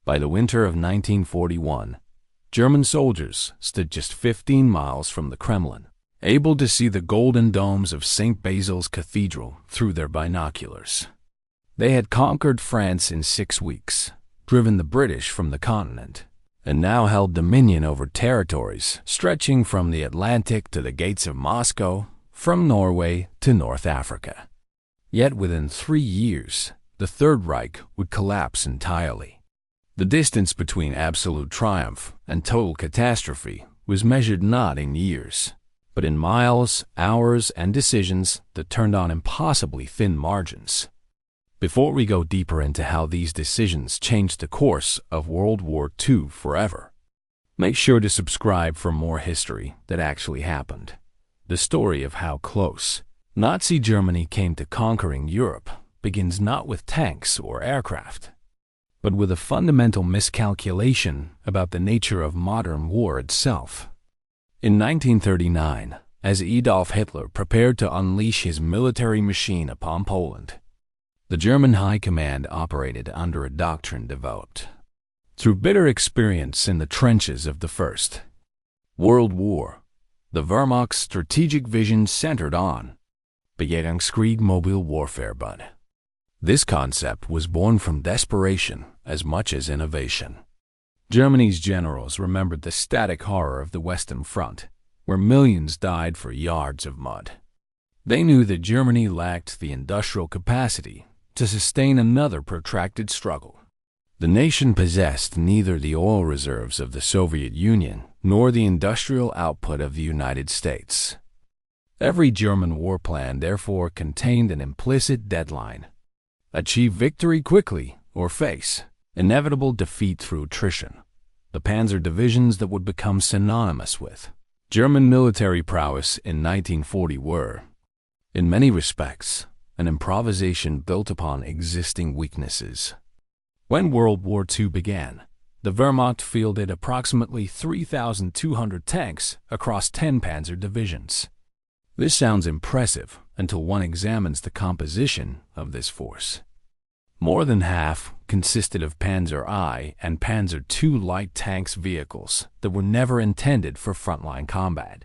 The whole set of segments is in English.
By the winter of 1941, German soldiers stood just 15 miles from the Kremlin, able to see the golden domes of St. Basil's Cathedral through their binoculars. They had conquered France in 6 weeks, driven the British from the continent, and now held dominion over territories stretching from the Atlantic to the gates of Moscow, from Norway to North Africa. Yet within 3 years, the Third Reich would collapse entirely. The distance between absolute triumph and total catastrophe was measured not in years, but in miles, hours, and decisions that turned on impossibly thin margins. Before we go deeper into how these decisions changed the course of World War II forever, make sure to subscribe for more history that actually happened. The story of how close Nazi Germany came to conquering Europe begins not with tanks or aircraft, but with a fundamental miscalculation about the nature of modern war itself. In 1939, as Adolf Hitler prepared to unleash his military machine upon Poland, the German High Command operated under a doctrine developed through bitter experience in the trenches of the First World War. The Wehrmacht's strategic vision centered on Bejegungskrieg mobile warfare, but this concept was born from desperation as much as innovation. Germany's generals remembered the static horror of the Western Front, where millions died for yards of mud. They knew that Germany lacked the industrial capacity to sustain another protracted struggle. The nation possessed neither the oil reserves of the Soviet Union nor the industrial output of the United States. Every German war plan therefore contained an implicit deadline: achieve victory quickly or face inevitable defeat through attrition. The panzer divisions that would become synonymous with German military prowess in 1940 were, in many respects, an improvisation built upon existing weaknesses. When World War II began, the Wehrmacht fielded approximately 3,200 tanks across 10 panzer divisions. This sounds impressive until one examines the composition of this force. More than half consisted of Panzer I and Panzer II light tanks vehicles that were never intended for frontline combat.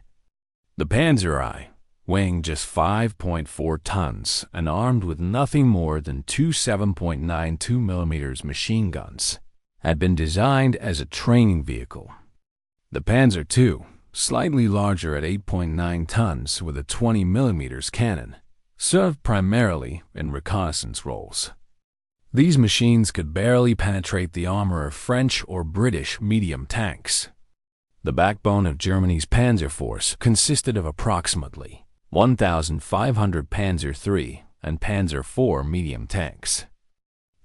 The Panzer I, weighing just 5.4 tons and armed with nothing more than two 7.92 mm machine guns, had been designed as a training vehicle. The Panzer II, slightly larger at 8.9 tons with a 20 mm cannon, served primarily in reconnaissance roles. These machines could barely penetrate the armor of French or British medium tanks. The backbone of Germany's panzer force consisted of approximately 1,500 Panzer III and Panzer IV medium tanks.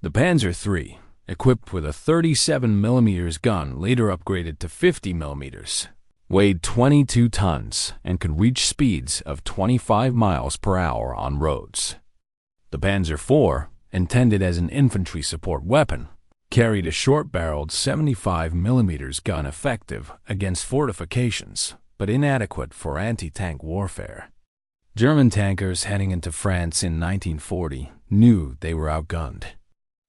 The Panzer III, equipped with a 37 mm gun later upgraded to 50 mm, weighed 22 tons and could reach speeds of 25 miles per hour on roads. The Panzer IV, intended as an infantry support weapon, carried a short-barreled 75 mm gun effective against fortifications, but inadequate for anti-tank warfare. German tankers heading into France in 1940 knew they were outgunned.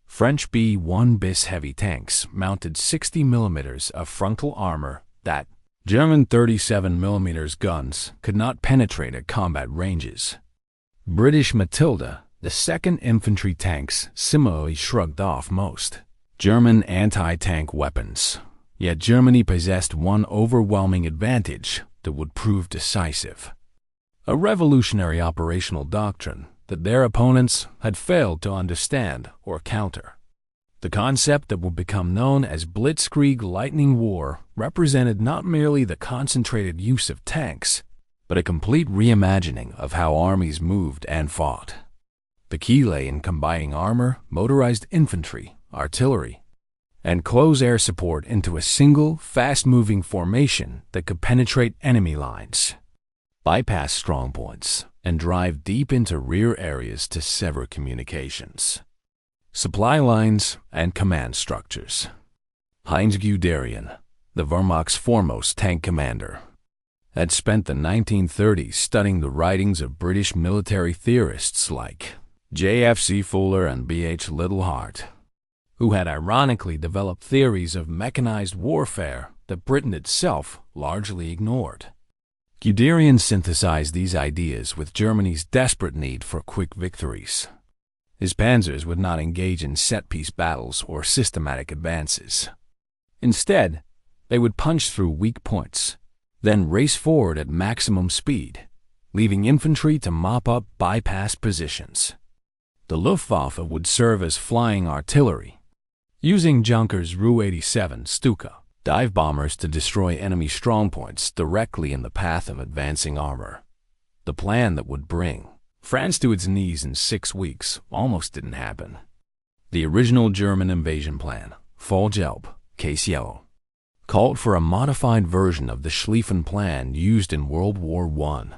French B-1 bis heavy tanks mounted 60 mm of frontal armor that German 37 mm guns could not penetrate at combat ranges. British Matilda, the 2nd Infantry tanks, similarly shrugged off most German anti-tank weapons. Yet Germany possessed one overwhelming advantage that would prove decisive: a revolutionary operational doctrine that their opponents had failed to understand or counter. The concept that would become known as Blitzkrieg Lightning War represented not merely the concentrated use of tanks, but a complete reimagining of how armies moved and fought. The key lay in combining armor, motorized infantry, artillery, and close air support into a single, fast-moving formation that could penetrate enemy lines, bypass strongpoints, and drive deep into rear areas to sever communications, supply lines, and command structures. Heinz Guderian, the Wehrmacht's foremost tank commander, had spent the 1930s studying the writings of British military theorists like J.F.C. Fuller and B.H. Littlehart, who had ironically developed theories of mechanized warfare that Britain itself largely ignored. Guderian synthesized these ideas with Germany's desperate need for quick victories. His panzers would not engage in set-piece battles or systematic advances. Instead, they would punch through weak points, then race forward at maximum speed, leaving infantry to mop up bypassed positions. The Luftwaffe would serve as flying artillery, using Junkers Ru-87 Stuka dive bombers to destroy enemy strongpoints directly in the path of advancing armor. The plan that would bring France to its knees in 6 weeks almost didn't happen. The original German invasion plan, Fallgelb, Case Yellow, called for a modified version of the Schlieffen Plan used in World War I,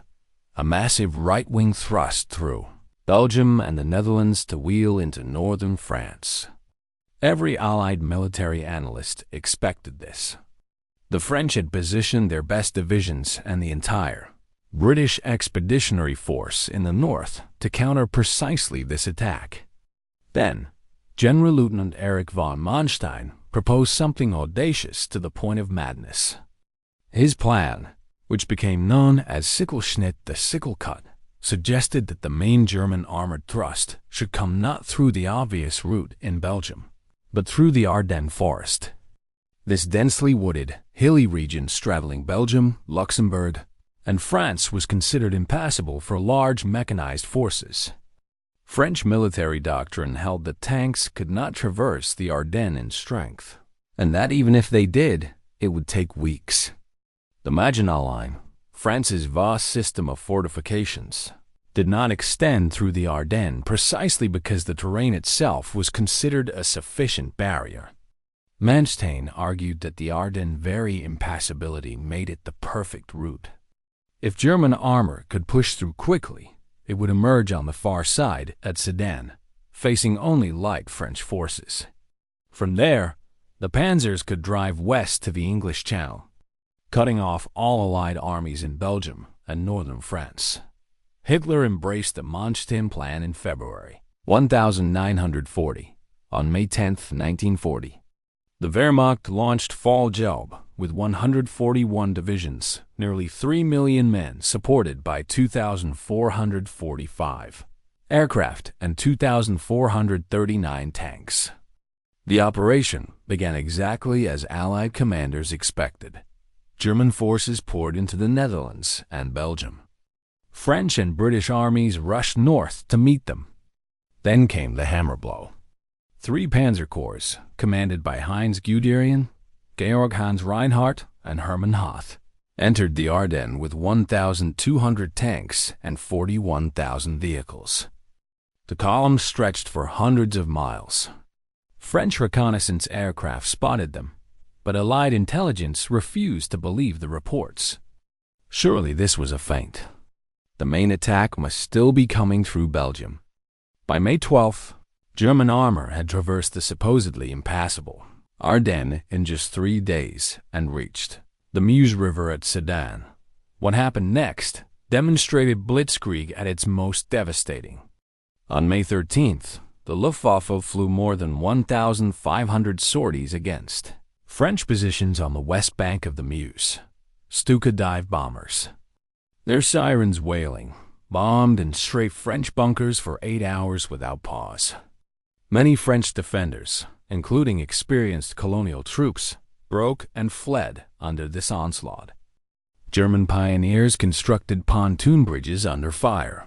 a massive right-wing thrust through Belgium and the Netherlands to wheel into northern France. Every Allied military analyst expected this. The French had positioned their best divisions and the entire British Expeditionary Force in the north to counter precisely this attack. Then, General Lieutenant Erich von Manstein proposed something audacious to the point of madness. His plan, which became known as Sichelschnitt, the sickle cut, suggested that the main German armored thrust should come not through the obvious route in Belgium, but through the Ardennes forest. This densely wooded, hilly region straddling Belgium, Luxembourg, and France was considered impassable for large mechanized forces. French military doctrine held that tanks could not traverse the Ardennes in strength, and that even if they did, it would take weeks. The Maginot Line, France's vast system of fortifications, did not extend through the Ardennes precisely because the terrain itself was considered a sufficient barrier. Manstein argued that the Ardennes' very impassability made it the perfect route. If German armor could push through quickly, it would emerge on the far side at Sedan, facing only light French forces. From there, the panzers could drive west to the English Channel, cutting off all Allied armies in Belgium and northern France. Hitler embraced the Manstein Plan in February 1940. On May 10, 1940, the Wehrmacht launched Fallgelb with 141 divisions, nearly 3 million men supported by 2,445 aircraft and 2,439 tanks. The operation began exactly as Allied commanders expected. German forces poured into the Netherlands and Belgium. French and British armies rushed north to meet them. Then came the hammer blow. 3 panzer corps, commanded by Heinz Guderian, Georg Hans Reinhardt, and Hermann Hoth, entered the Ardennes with 1,200 tanks and 41,000 vehicles. The columns stretched for hundreds of miles. French reconnaissance aircraft spotted them, but Allied intelligence refused to believe the reports. Surely this was a feint. The main attack must still be coming through Belgium. By May 12th, German armor had traversed the supposedly impassable Ardennes in just 3 days and reached the Meuse River at Sedan. What happened next demonstrated blitzkrieg at its most devastating. On May 13th, the Luftwaffe flew more than 1,500 sorties against French positions on the west bank of the Meuse, Stuka dive bombers. Their sirens wailing, bombed and strafed French bunkers for 8 hours without pause. Many French defenders, including experienced colonial troops, broke and fled under this onslaught. German pioneers constructed pontoon bridges under fire.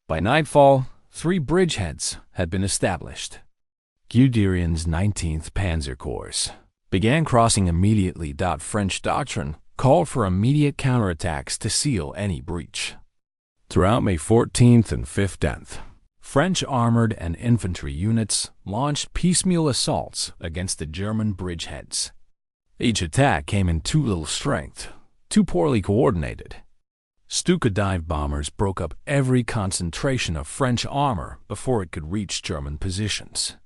By nightfall, 3 bridgeheads had been established. Guderian's 19th Panzer Corps began crossing immediately. French doctrine called for immediate counterattacks to seal any breach. Throughout May 14th and 15th, French armored and infantry units launched piecemeal assaults against the German bridgeheads. Each attack came in too little strength, too poorly coordinated. Stuka dive bombers broke up every concentration of French armor before it could reach German positions.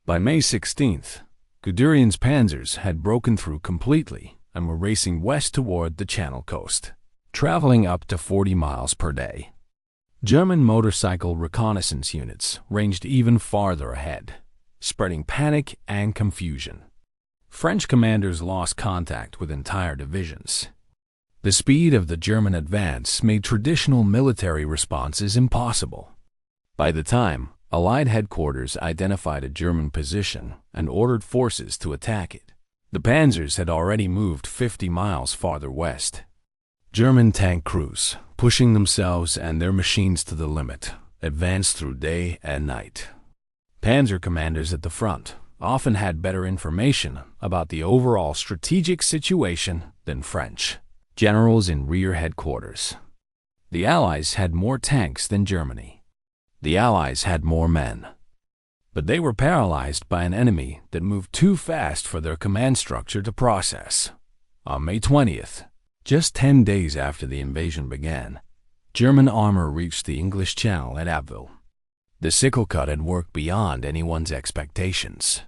By May 16th, Guderian's panzers had broken through completely and were racing west toward the Channel coast, traveling up to 40 miles per day. German motorcycle reconnaissance units ranged even farther ahead, spreading panic and confusion. French commanders lost contact with entire divisions. The speed of the German advance made traditional military responses impossible. By the time Allied headquarters identified a German position and ordered forces to attack it, the panzers had already moved 50 miles farther west. German tank crews, pushing themselves and their machines to the limit, advanced through day and night. Panzer commanders at the front often had better information about the overall strategic situation than French generals in rear headquarters. The Allies had more tanks than Germany. The Allies had more men. But they were paralyzed by an enemy that moved too fast for their command structure to process. On May 20th, just 10 days after the invasion began, German armor reached the English Channel at Abbeville. The sickle cut had worked beyond anyone's expectations.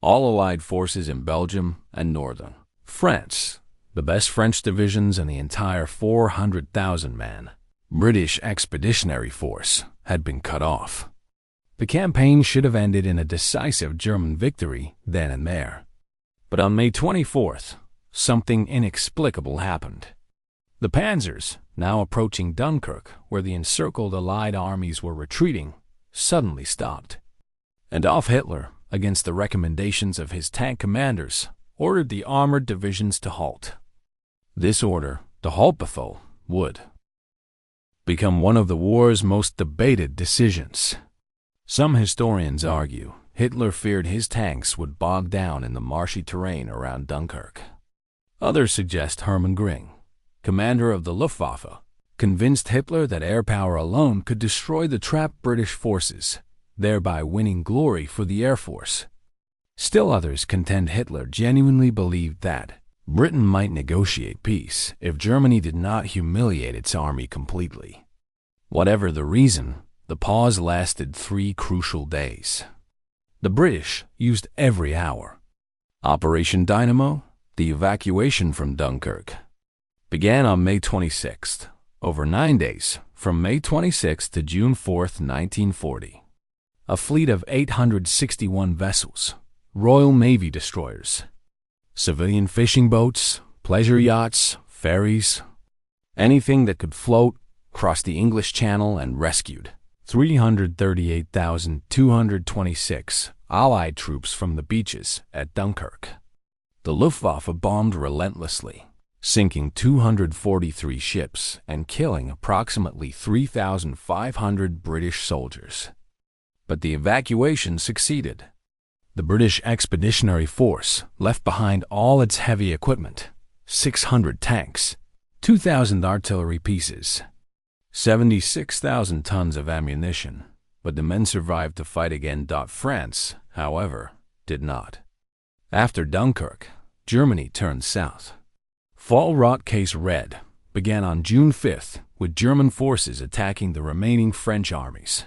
All Allied forces in Belgium and northern France, the best French divisions and the entire 400,000-man British Expeditionary Force had been cut off. The campaign should have ended in a decisive German victory then and there. But on May 24th, something inexplicable happened. The panzers, now approaching Dunkirk, where the encircled Allied armies were retreating, suddenly stopped. Adolf Hitler, against the recommendations of his tank commanders, ordered the armored divisions to halt. This order, the Haltbefehl, would become one of the war's most debated decisions. Some historians argue Hitler feared his tanks would bog down in the marshy terrain around Dunkirk. Others suggest Hermann Göring, commander of the Luftwaffe, convinced Hitler that air power alone could destroy the trapped British forces, thereby winning glory for the Air Force. Still others contend Hitler genuinely believed that Britain might negotiate peace if Germany did not humiliate its army completely. Whatever the reason, the pause lasted 3 crucial days. The British used every hour. Operation Dynamo, the evacuation from Dunkirk, began on May 26th, over 9 days, from May 26th to June 4th, 1940. A fleet of 861 vessels, Royal Navy destroyers, civilian fishing boats, pleasure yachts, ferries, anything that could float, crossed the English Channel and rescued 338,226 Allied troops from the beaches at Dunkirk. The Luftwaffe bombed relentlessly, sinking 243 ships and killing approximately 3,500 British soldiers. But the evacuation succeeded. The British Expeditionary Force left behind all its heavy equipment, 600 tanks, 2,000 artillery pieces, 76,000 tons of ammunition, but the men survived to fight again. France, however, did not. After Dunkirk, Germany turned south. Fall Rot Case Red began on June 5th with German forces attacking the remaining French armies.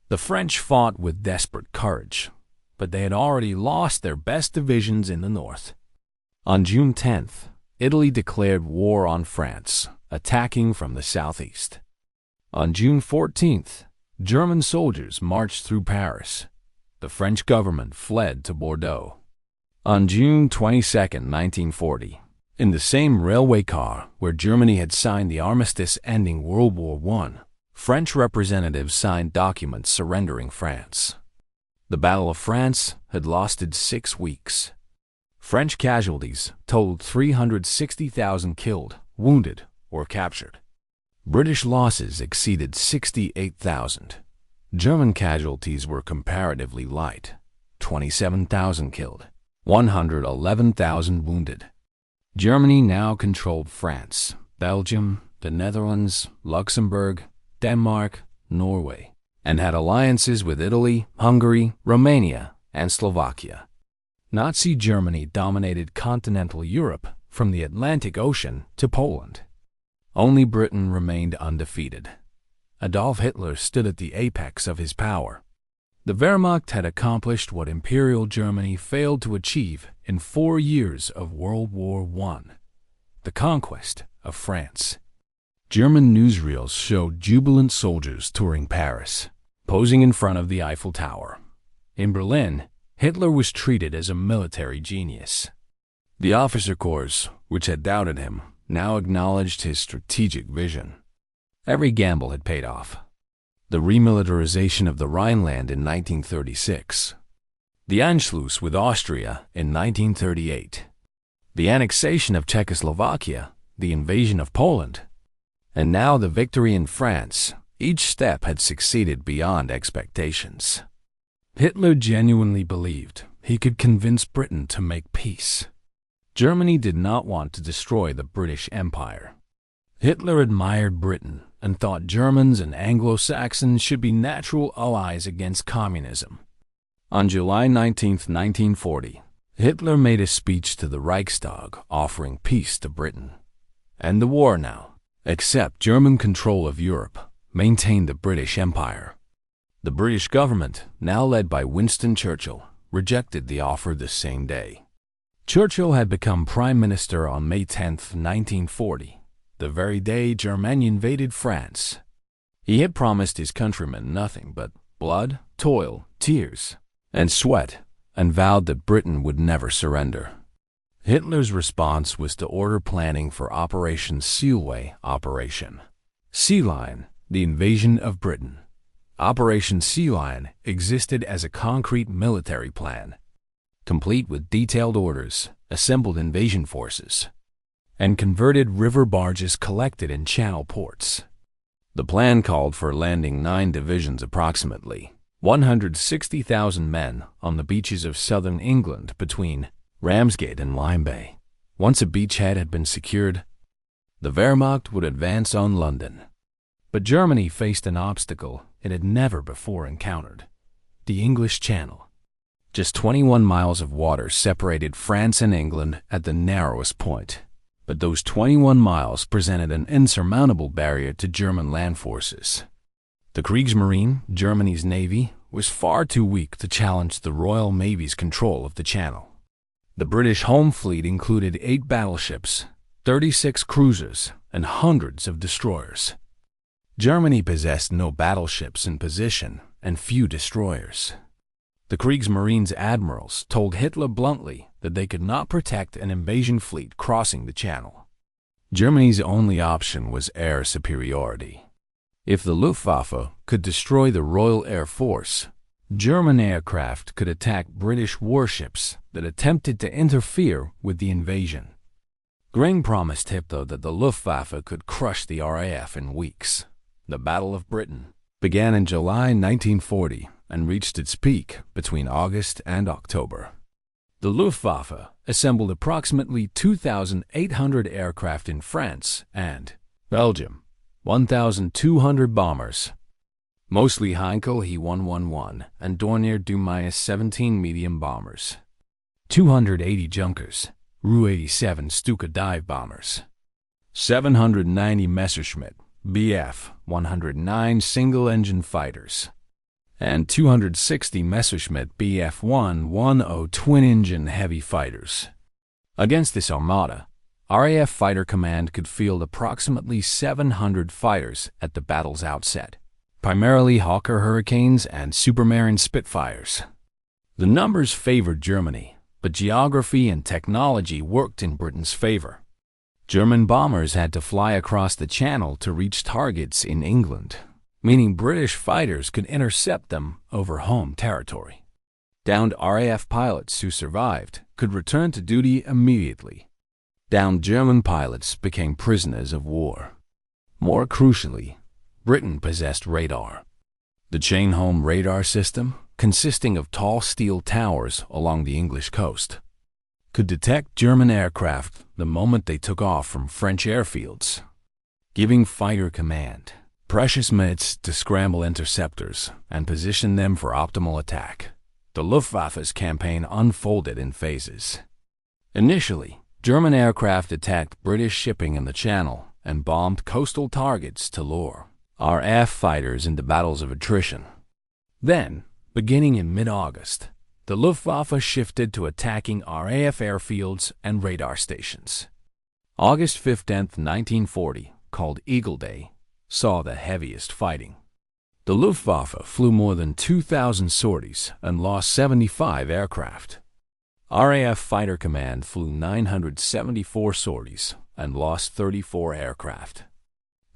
The French fought with desperate courage, but they had already lost their best divisions in the north. On June 10th, Italy declared war on France, attacking from the southeast. On June 14th, German soldiers marched through Paris. The French government fled to Bordeaux. On June 22, 1940, in the same railway car where Germany had signed the armistice ending World War I, French representatives signed documents surrendering France. The Battle of France had lasted 6 weeks. French casualties totaled 360,000 killed, wounded, or captured. British losses exceeded 68,000. German casualties were comparatively light, 27,000 killed, 111,000 wounded. Germany now controlled France, Belgium, the Netherlands, Luxembourg, Denmark, Norway, and had alliances with Italy, Hungary, Romania, and Slovakia. Nazi Germany dominated continental Europe from the Atlantic Ocean to Poland. Only Britain remained undefeated. Adolf Hitler stood at the apex of his power. The Wehrmacht had accomplished what Imperial Germany failed to achieve in 4 years of World War I, the conquest of France. German newsreels showed jubilant soldiers touring Paris, posing in front of the Eiffel Tower. In Berlin, Hitler was treated as a military genius. The officer corps, which had doubted him, now acknowledged his strategic vision. Every gamble had paid off. The remilitarization of the Rhineland in 1936, the Anschluss with Austria in 1938, the annexation of Czechoslovakia, the invasion of Poland, and now the victory in France. Each step had succeeded beyond expectations. Hitler genuinely believed he could convince Britain to make peace. Germany did not want to destroy the British Empire. Hitler admired Britain and thought Germans and Anglo-Saxons should be natural allies against communism. On July 19, 1940, Hitler made a speech to the Reichstag offering peace to Britain. End the war now. Accept German control of Europe. Maintain the British Empire. The British government, now led by Winston Churchill, rejected the offer the same day. Churchill had become Prime Minister on May 10, 1940, the very day Germany invaded France. He had promised his countrymen nothing but blood, toil, tears, and sweat, and vowed that Britain would never surrender. Hitler's response was to order planning for Operation Seelway Operation Sea Lion, the invasion of Britain. Operation Sea Lion existed as a concrete military plan, complete with detailed orders, assembled invasion forces, and converted river barges collected in channel ports. The plan called for landing 9 divisions, approximately 160,000 men, on the beaches of southern England between Ramsgate and Lyme Bay. Once a beachhead had been secured, the Wehrmacht would advance on London. But Germany faced an obstacle it had never before encountered: the English Channel. Just 21 miles of water separated France and England at the narrowest point. But those 21 miles presented an insurmountable barrier to German land forces. The Kriegsmarine, Germany's navy, was far too weak to challenge the Royal Navy's control of the channel. The British home fleet included 8 battleships, 36 cruisers, and hundreds of destroyers. Germany possessed no battleships in position and few destroyers. The Kriegsmarine's admirals told Hitler bluntly that they could not protect an invasion fleet crossing the channel. Germany's only option was air superiority. If the Luftwaffe could destroy the Royal Air Force, German aircraft could attack British warships that attempted to interfere with the invasion. Göring promised Hitler that the Luftwaffe could crush the RAF in weeks. The Battle of Britain began in July 1940 and reached its peak between August and October. The Luftwaffe assembled approximately 2,800 aircraft in France and Belgium, 1,200 bombers, mostly Heinkel He-111 and Dornier Du-17 medium bombers, 280 Junkers, Ru-87 Stuka dive bombers, 790 Messerschmitt Bf-109 single-engine fighters, and 260 Messerschmitt Bf-110 twin-engine heavy fighters. Against this armada, RAF Fighter Command could field approximately 700 fighters at the battle's outset, primarily Hawker Hurricanes and Supermarine Spitfires. The numbers favored Germany, but geography and technology worked in Britain's favor. German bombers had to fly across the Channel to reach targets in England, meaning British fighters could intercept them over home territory. Downed RAF pilots who survived could return to duty immediately. Downed German pilots became prisoners of war. More crucially, Britain possessed radar. The chain-home radar system, consisting of tall steel towers along the English coast, could detect German aircraft the moment they took off from French airfields, giving Fighter Command precious minutes to scramble interceptors and position them for optimal attack. The Luftwaffe's campaign unfolded in phases. Initially, German aircraft attacked British shipping in the Channel and bombed coastal targets to lure RAF fighters into battles of attrition. Then, beginning in mid-August, the Luftwaffe shifted to attacking RAF airfields and radar stations. August 15, 1940, called Eagle Day, saw the heaviest fighting. The Luftwaffe flew more than 2,000 sorties and lost 75 aircraft. RAF Fighter Command flew 974 sorties and lost 34 aircraft.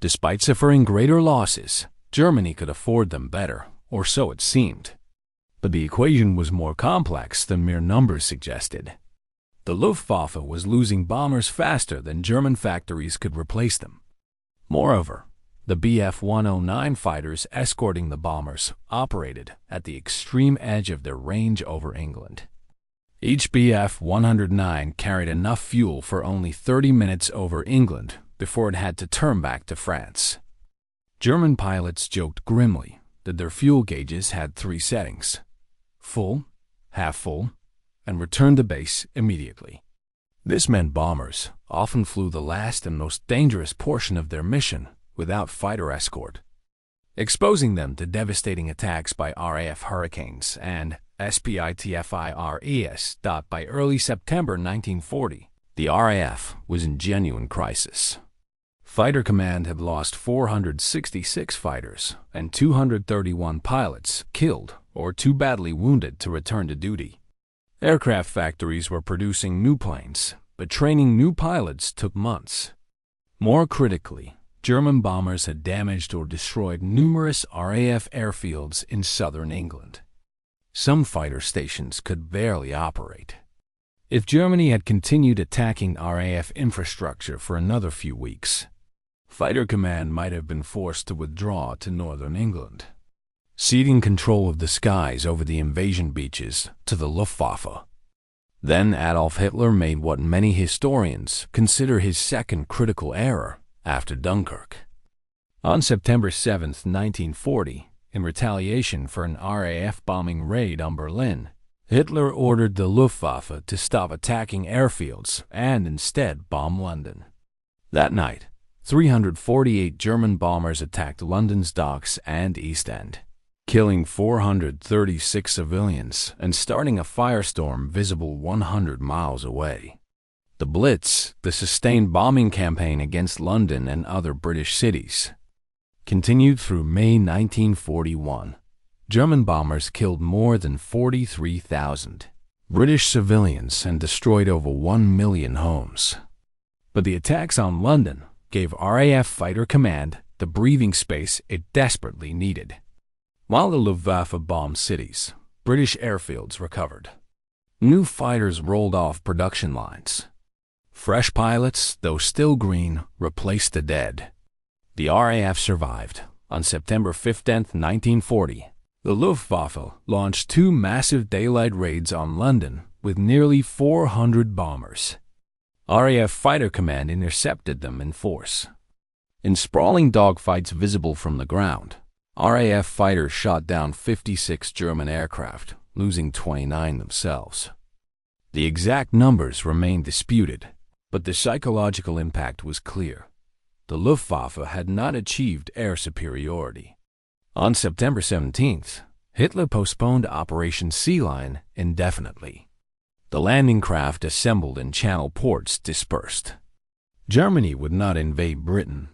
Despite suffering greater losses, Germany could afford them better, or so it seemed. But the equation was more complex than mere numbers suggested. The Luftwaffe was losing bombers faster than German factories could replace them. Moreover, the Bf-109 fighters escorting the bombers operated at the extreme edge of their range over England. Each Bf-109 carried enough fuel for only 30 minutes over England before it had to turn back to France. German pilots joked grimly that their fuel gauges had 3 settings: full, half full, and return to base immediately. This meant bombers often flew the last and most dangerous portion of their mission without fighter escort, exposing them to devastating attacks by RAF Hurricanes and SPITFIRES. By early September 1940, the RAF was in genuine crisis. Fighter Command had lost 466 fighters and 231 pilots killed or too badly wounded to return to duty. Aircraft factories were producing new planes, but training new pilots took months. More critically, German bombers had damaged or destroyed numerous RAF airfields in southern England. Some fighter stations could barely operate. If Germany had continued attacking RAF infrastructure for another few weeks, Fighter Command might have been forced to withdraw to northern England, ceding control of the skies over the invasion beaches to the Luftwaffe. Then Adolf Hitler made what many historians consider his second critical error after Dunkirk. On September 7, 1940, in retaliation for an RAF bombing raid on Berlin, Hitler ordered the Luftwaffe to stop attacking airfields and instead bomb London. That night, 348 German bombers attacked London's docks and East End, killing 436 civilians and starting a firestorm visible 100 miles away. The Blitz, the sustained bombing campaign against London and other British cities, continued through May 1941. German bombers killed more than 43,000 British civilians and destroyed over 1 million homes. But the attacks on London gave RAF Fighter Command the breathing space it desperately needed. While the Luftwaffe bombed cities, British airfields recovered. New fighters rolled off production lines. Fresh pilots, though still green, replaced the dead. The RAF survived. On September 15, 1940, the Luftwaffe launched 2 massive daylight raids on London with nearly 400 bombers. RAF Fighter Command intercepted them in force. In sprawling dogfights visible from the ground, RAF fighters shot down 56 German aircraft, losing 29 themselves. The exact numbers remain disputed, but the psychological impact was clear. The Luftwaffe had not achieved air superiority. On September 17th, Hitler postponed Operation Sea Lion indefinitely. The landing craft assembled in Channel ports dispersed. Germany would not invade Britain.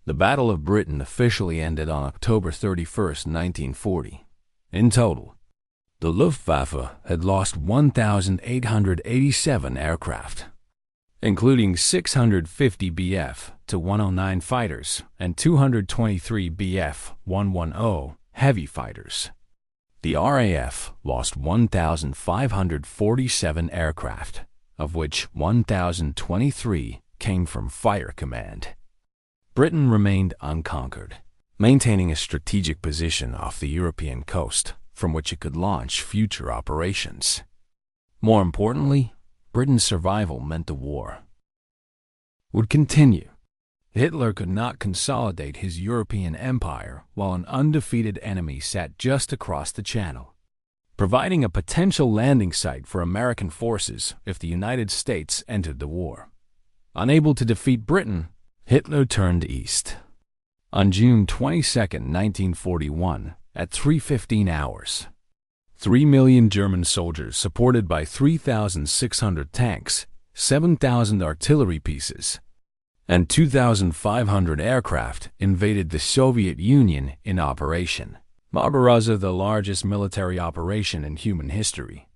The Battle of Britain officially ended on October 31, 1940. In total, the Luftwaffe had lost 1,887 aircraft, including 650 Bf-109 fighters and 223 Bf-110 heavy fighters. The RAF lost 1,547 aircraft, of which 1,023 came from Fighter Command. Britain remained unconquered, maintaining a strategic position off the European coast from which it could launch future operations. More importantly, Britain's survival meant the war would continue. Hitler could not consolidate his European empire while an undefeated enemy sat just across the Channel, providing a potential landing site for American forces if the United States entered the war. Unable to defeat Britain, Hitler turned east. On June 22, 1941, at 3:15 hours, 3 million German soldiers supported by 3,600 tanks, 7,000 artillery pieces, and 2,500 aircraft invaded the Soviet Union in Operation Barbarossa, the largest military operation in human history.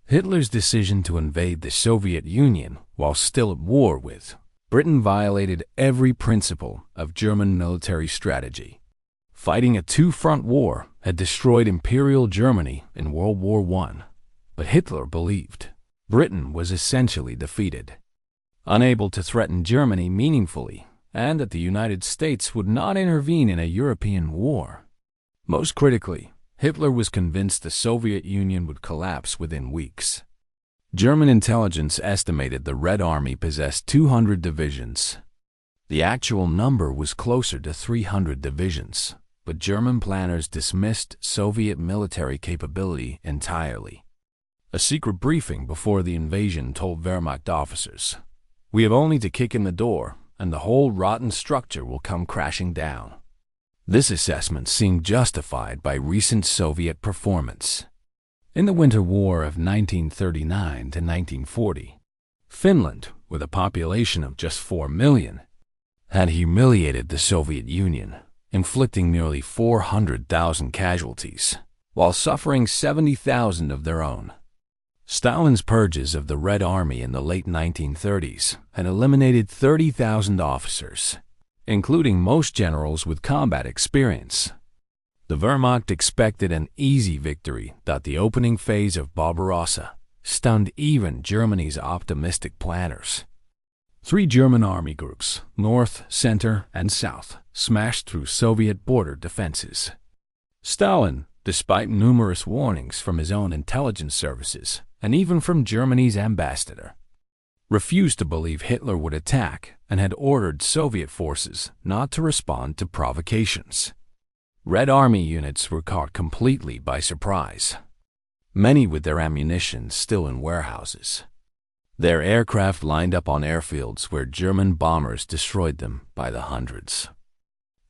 Hitler's decision to invade the Soviet Union while still at war with Britain violated every principle of German military strategy. Fighting a two-front war had destroyed Imperial Germany in World War I, but Hitler believed Britain was essentially defeated, unable to threaten Germany meaningfully, and that the United States would not intervene in a European war. Most critically, Hitler was convinced the Soviet Union would collapse within weeks. German intelligence estimated the Red Army possessed 200 divisions. The actual number was closer to 300 divisions, but German planners dismissed Soviet military capability entirely. A secret briefing before the invasion told Wehrmacht officers, "We have only to kick in the door, and the whole rotten structure will come crashing down." This assessment seemed justified by recent Soviet performance. In the Winter War of 1939 to 1940, Finland, with a population of just 4 million, had humiliated the Soviet Union, inflicting nearly 400,000 casualties, while suffering 70,000 of their own. Stalin's purges of the Red Army in the late 1930s had eliminated 30,000 officers, including most generals with combat experience. The Wehrmacht expected an easy victory that the opening phase of Barbarossa stunned even Germany's optimistic planners. 3 German army groups, North, Center, and South, smashed through Soviet border defenses. Stalin, despite numerous warnings from his own intelligence services and even from Germany's ambassador, refused to believe Hitler would attack and had ordered Soviet forces not to respond to provocations. Red Army units were caught completely by surprise, many with their ammunition still in warehouses. Their aircraft lined up on airfields where German bombers destroyed them by the hundreds.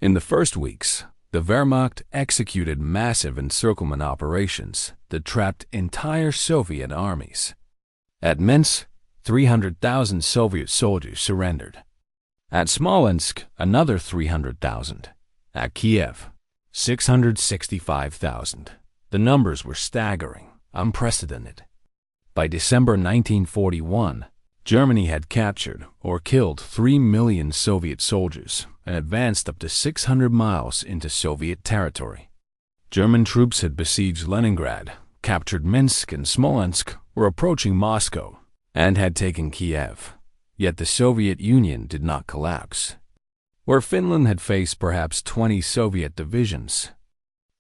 In the first weeks, the Wehrmacht executed massive encirclement operations that trapped entire Soviet armies. At Minsk, 300,000 Soviet soldiers surrendered. At Smolensk, another 300,000. At Kiev, 665,000. The numbers were staggering, unprecedented. By December 1941, Germany had captured or killed 3 million Soviet soldiers and advanced up to 600 miles into Soviet territory. German troops had besieged Leningrad, captured Minsk and Smolensk, were approaching Moscow, and had taken Kiev. Yet the Soviet Union did not collapse. Where Finland had faced perhaps 20 Soviet divisions,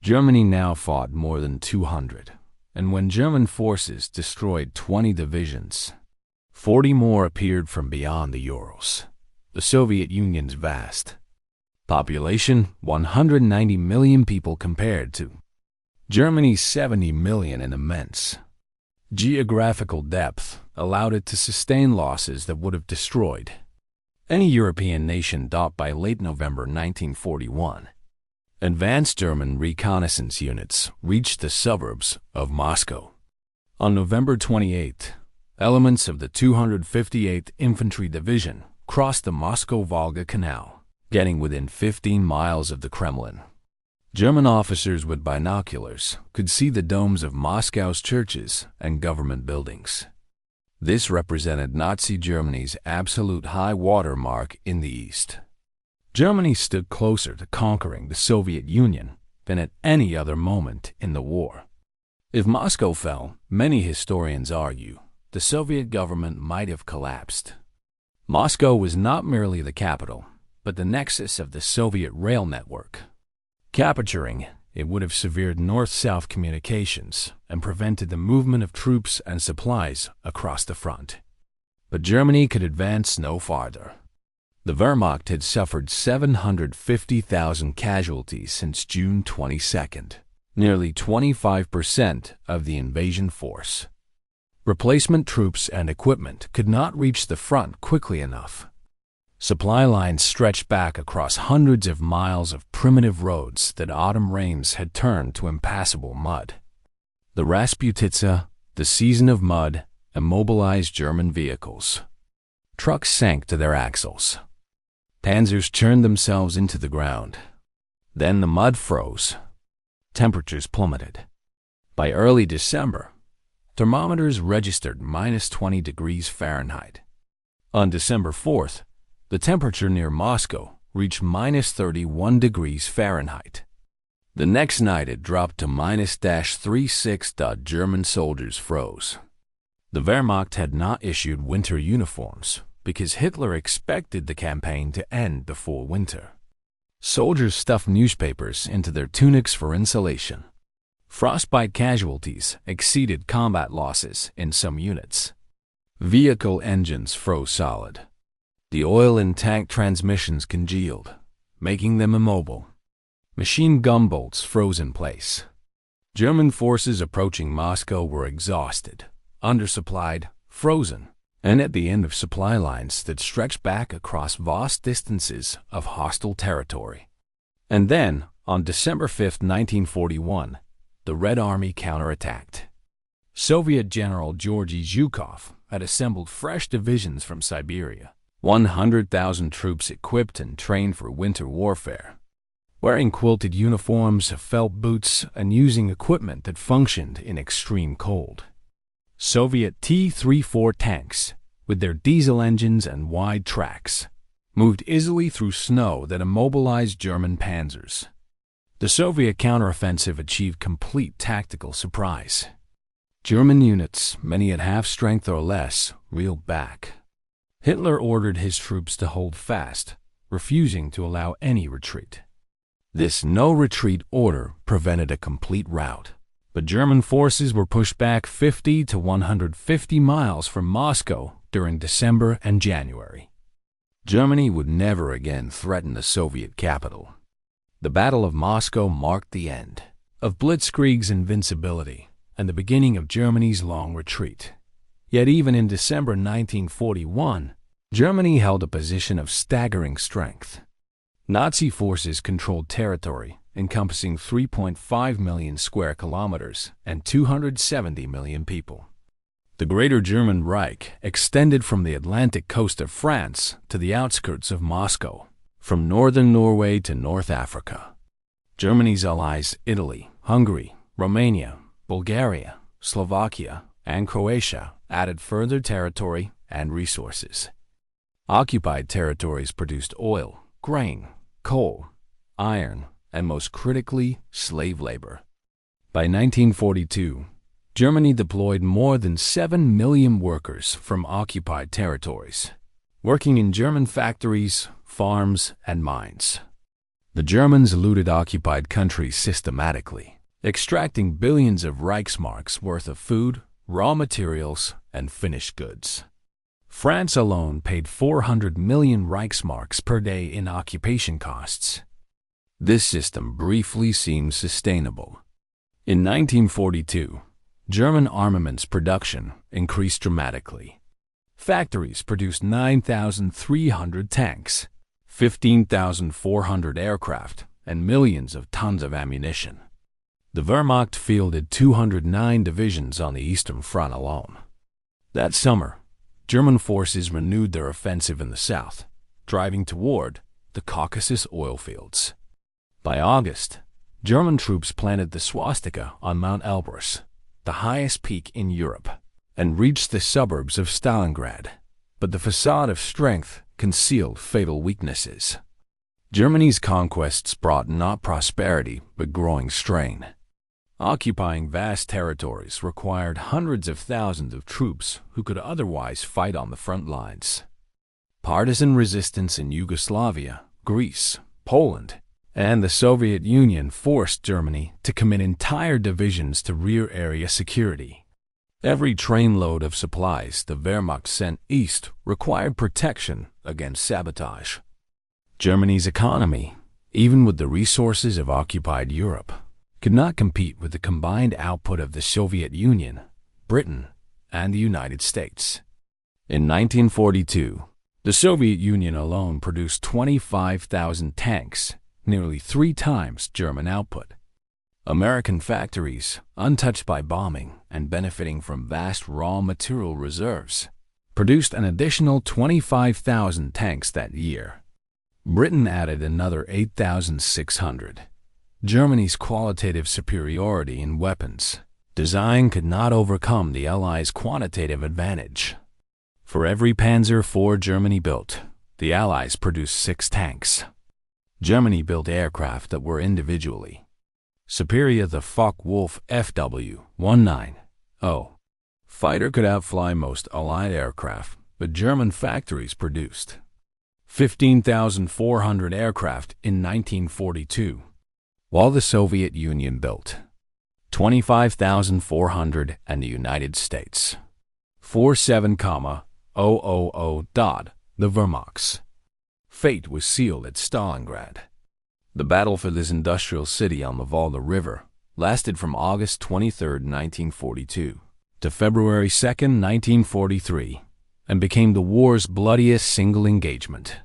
Germany now fought more than 200. And when German forces destroyed 20 divisions, 40 more appeared from beyond the Urals. The Soviet Union's vast population, 190 million people compared to Germany's 70 million, and immense geographical depth allowed it to sustain losses that would have destroyed any European nation. By late November 1941, advanced German reconnaissance units reached the suburbs of Moscow. On November 28, elements of the 258th Infantry Division crossed the Moscow-Volga Canal, getting within 15 miles of the Kremlin. German officers with binoculars could see the domes of Moscow's churches and government buildings. This represented Nazi Germany's absolute high water mark in the East. Germany stood closer to conquering the Soviet Union than at any other moment in the war. If Moscow fell, many historians argue, the Soviet government might have collapsed. Moscow was not merely the capital, but the nexus of the Soviet rail network. Capturing it would have severed north-south communications and prevented the movement of troops and supplies across the front. But Germany could advance no farther. The Wehrmacht had suffered 750,000 casualties since June 22nd, nearly 25% of the invasion force. Replacement troops and equipment could not reach the front quickly enough. Supply lines stretched back across hundreds of miles of primitive roads that autumn rains had turned to impassable mud. The Rasputitsa, the season of mud, immobilized German vehicles. Trucks sank to their axles. Panzers churned themselves into the ground. Then the mud froze. Temperatures plummeted. By early December, thermometers registered minus 20 degrees Fahrenheit. On December 4th, the temperature near Moscow reached minus 31 degrees Fahrenheit. The next night it dropped to minus -36. German soldiers froze. The Wehrmacht had not issued winter uniforms because Hitler expected the campaign to end before winter. Soldiers stuffed newspapers into their tunics for insulation. Frostbite casualties exceeded combat losses in some units. Vehicle engines froze solid. The oil in tank transmissions congealed, making them immobile. Machine gun bolts froze in place. German forces approaching Moscow were exhausted, undersupplied, frozen, and at the end of supply lines that stretched back across vast distances of hostile territory. And then, on December 5, 1941, the Red Army counterattacked. Soviet General Georgy Zhukov had assembled fresh divisions from Siberia, 100,000 troops equipped and trained for winter warfare. Wearing quilted uniforms, felt boots, and using equipment that functioned in extreme cold. Soviet T-34 tanks, with their diesel engines and wide tracks, moved easily through snow that immobilized German panzers. The Soviet counteroffensive achieved complete tactical surprise. German units, many at half strength or less, reeled back. Hitler ordered his troops to hold fast, refusing to allow any retreat. This no-retreat order prevented a complete rout, but German forces were pushed back 50 to 150 miles from Moscow during December and January. Germany would never again threaten the Soviet capital. The Battle of Moscow marked the end of Blitzkrieg's invincibility and the beginning of Germany's long retreat. Yet even in December 1941, Germany held a position of staggering strength. Nazi forces controlled territory encompassing 3.5 million square kilometers and 270 million people. The Greater German Reich extended from the Atlantic coast of France to the outskirts of Moscow, from northern Norway to North Africa. Germany's allies Italy, Hungary, Romania, Bulgaria, Slovakia, and Croatia added further territory and resources. Occupied territories produced oil, grain, coal, iron, and most critically, slave labor. By 1942, Germany deployed more than 7 million workers from occupied territories, working in German factories, farms, and mines. The Germans looted occupied countries systematically, extracting billions of Reichsmarks worth of food, raw materials, and finished goods. France alone paid 400 million Reichsmarks per day in occupation costs. This system briefly seemed sustainable. In 1942, German armaments production increased dramatically. Factories produced 9,300 tanks, 15,400 aircraft, and millions of tons of ammunition. The Wehrmacht fielded 209 divisions on the Eastern Front alone. That summer, German forces renewed their offensive in the south, driving toward the Caucasus oil fields. By August, German troops planted the swastika on Mount Elbrus, the highest peak in Europe, and reached the suburbs of Stalingrad. But the facade of strength concealed fatal weaknesses. Germany's conquests brought not prosperity but growing strain. Occupying vast territories required hundreds of thousands of troops who could otherwise fight on the front lines. Partisan resistance in Yugoslavia, Greece, Poland, and the Soviet Union forced Germany to commit entire divisions to rear area security. Every trainload of supplies the Wehrmacht sent east required protection against sabotage. Germany's economy, even with the resources of occupied Europe, could not compete with the combined output of the Soviet Union, Britain, and the United States. In 1942, the Soviet Union alone produced 25,000 tanks, nearly 3 times German output. American factories, untouched by bombing and benefiting from vast raw material reserves, produced an additional 25,000 tanks that year. Britain added another 8,600. Germany's qualitative superiority in weapons design could not overcome the Allies' quantitative advantage. For every Panzer IV Germany built, the Allies produced 6 tanks. Germany built aircraft that were individually superior. The Focke-Wulf FW-190 fighter could outfly most Allied aircraft, but German factories produced 15,400 aircraft in 1942, while the Soviet Union built 25,400 and the United States 47,000. The Wehrmacht's fate was sealed at Stalingrad. The battle for this industrial city on the Volga River lasted from August 23, 1942 to February 2, 1943, and became the war's bloodiest single engagement.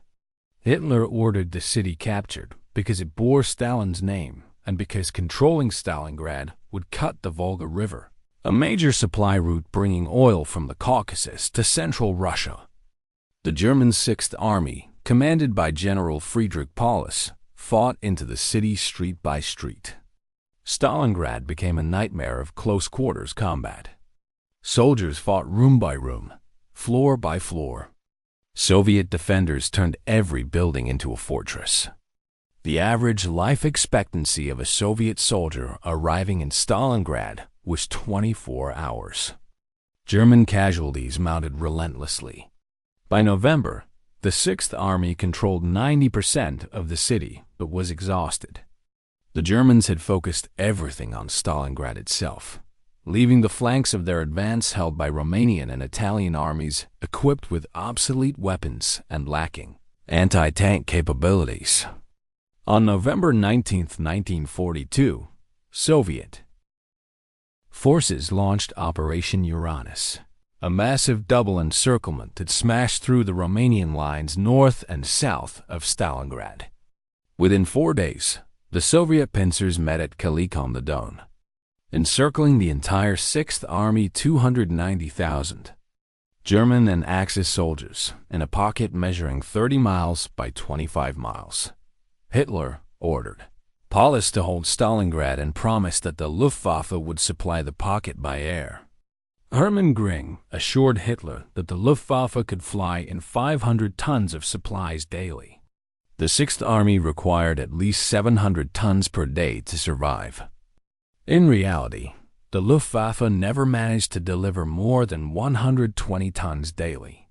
Hitler ordered the city captured because it bore Stalin's name and because controlling Stalingrad would cut the Volga River, a major supply route bringing oil from the Caucasus to central Russia. The German Sixth Army, commanded by General Friedrich Paulus, fought into the city street by street. Stalingrad became a nightmare of close-quarters combat. Soldiers fought room by room, floor by floor. Soviet defenders turned every building into a fortress. The average life expectancy of a Soviet soldier arriving in Stalingrad was 24 hours. German casualties mounted relentlessly. By November, the Sixth Army controlled 90% of the city but was exhausted. The Germans had focused everything on Stalingrad itself, leaving the flanks of their advance held by Romanian and Italian armies equipped with obsolete weapons and lacking anti-tank capabilities. On November 19, 1942, Soviet forces launched Operation Uranus, a massive double encirclement that smashed through the Romanian lines north and south of Stalingrad. Within 4 days, the Soviet pincers met at Kalik on the Don, encircling the entire Sixth Army, 290,000 German and Axis soldiers in a pocket measuring 30 miles by 25 miles. Hitler ordered Paulus to hold Stalingrad and promised that the Luftwaffe would supply the pocket by air. Hermann Göring assured Hitler that the Luftwaffe could fly in 500 tons of supplies daily. The Sixth Army required at least 700 tons per day to survive. In reality, the Luftwaffe never managed to deliver more than 120 tons daily.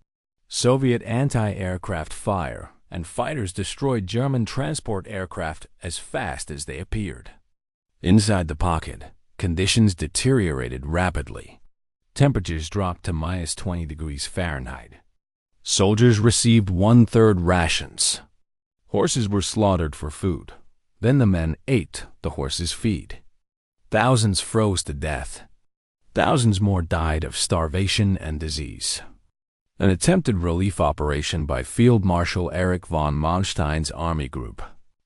Soviet anti-aircraft fire and fighters destroyed German transport aircraft as fast as they appeared. Inside the pocket, conditions deteriorated rapidly. Temperatures dropped to minus 20 degrees Fahrenheit. Soldiers received 1/3 rations. Horses were slaughtered for food. Then the men ate the horses' feed. Thousands froze to death. Thousands more died of starvation and disease. An attempted relief operation by Field Marshal Erich von Manstein's army group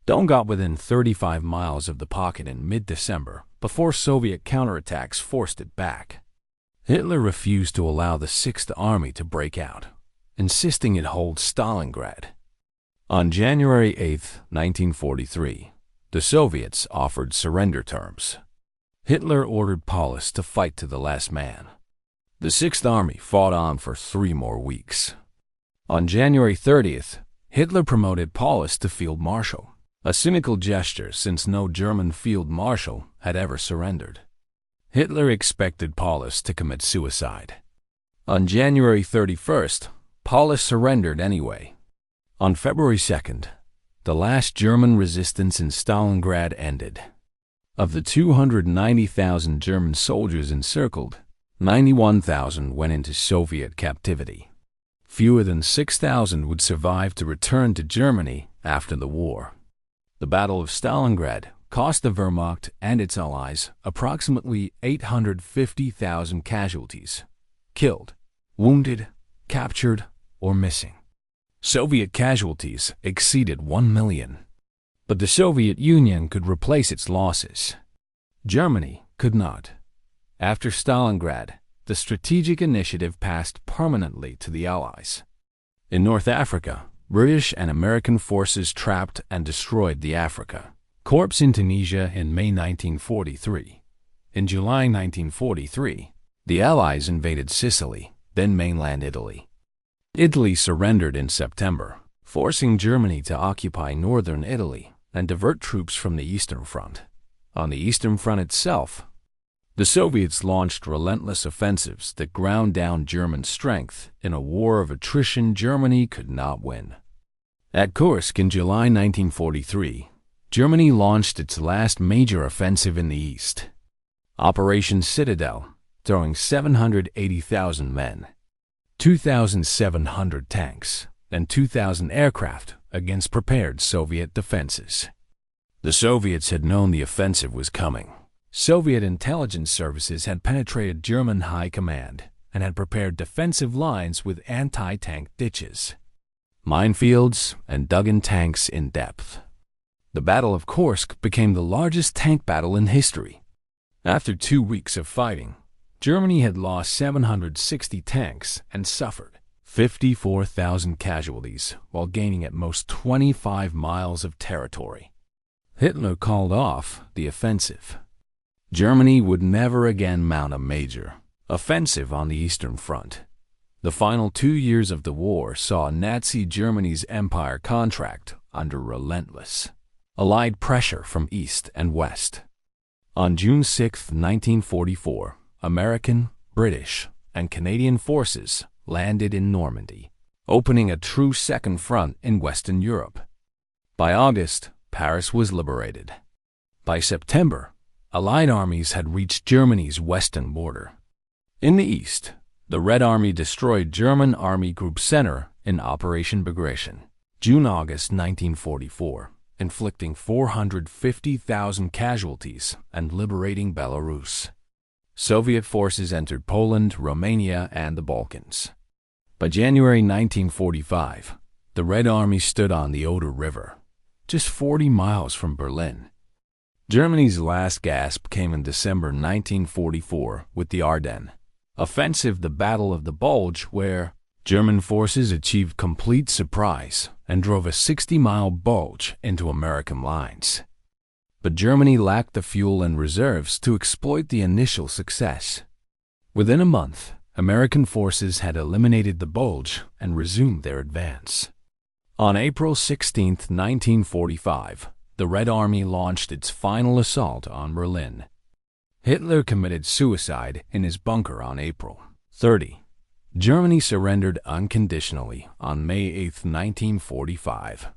Don got within 35 miles of the pocket in mid-December before Soviet counterattacks forced it back. Hitler refused to allow the Sixth Army to break out, insisting it hold Stalingrad. On January 8, 1943, the Soviets offered surrender terms. Hitler ordered Paulus to fight to the last man. The Sixth Army fought on for 3 more weeks. On January 30th, Hitler promoted Paulus to Field Marshal, a cynical gesture since no German Field Marshal had ever surrendered. Hitler expected Paulus to commit suicide. On January 31st, Paulus surrendered anyway. On February 2nd, the last German resistance in Stalingrad ended. Of the 290,000 German soldiers encircled, 91,000 went into Soviet captivity. Fewer than 6,000 would survive to return to Germany after the war. The Battle of Stalingrad cost the Wehrmacht and its allies approximately 850,000 casualties, killed, wounded, captured, or missing. Soviet casualties exceeded 1 million. But the Soviet Union could replace its losses. Germany could not. After Stalingrad, the strategic initiative passed permanently to the Allies. In North Africa, British and American forces trapped and destroyed the Africa Corps in Tunisia in May 1943. In July 1943, the Allies invaded Sicily, then mainland Italy. Italy surrendered in September, forcing Germany to occupy northern Italy and divert troops from the Eastern Front. On the Eastern Front itself, the Soviets launched relentless offensives that ground down German strength in a war of attrition Germany could not win. At Kursk in July 1943, Germany launched its last major offensive in the East, Operation Citadel, throwing 780,000 men, 2,700 tanks, and 2,000 aircraft against prepared Soviet defenses. The Soviets had known the offensive was coming. Soviet intelligence services had penetrated German high command and had prepared defensive lines with anti-tank ditches, minefields, and dug-in tanks in depth. The Battle of Kursk became the largest tank battle in history. After 2 weeks of fighting, Germany had lost 760 tanks and suffered 54,000 casualties while gaining at most 25 miles of territory. Hitler called off the offensive. Germany would never again mount a major offensive on the Eastern Front. The final 2 years of the war saw Nazi Germany's empire contract under relentless Allied pressure from East and West. On June 6, 1944, American, British, and Canadian forces landed in Normandy, opening a true second front in Western Europe. By August, Paris was liberated. By September, Allied armies had reached Germany's western border. In the east, the Red Army destroyed German Army Group Center in Operation Bagration, June-August 1944, inflicting 450,000 casualties and liberating Belarus. Soviet forces entered Poland, Romania, and the Balkans. By January 1945, the Red Army stood on the Oder River, just 40 miles from Berlin. Germany's last gasp came in December 1944 with the Ardennes offensive, the Battle of the Bulge, where German forces achieved complete surprise and drove a 60-mile bulge into American lines. But Germany lacked the fuel and reserves to exploit the initial success. Within a month, American forces had eliminated the bulge and resumed their advance. On April 16, 1945, the Red Army launched its final assault on Berlin. Hitler committed suicide in his bunker on April 30. Germany surrendered unconditionally on May 8, 1945.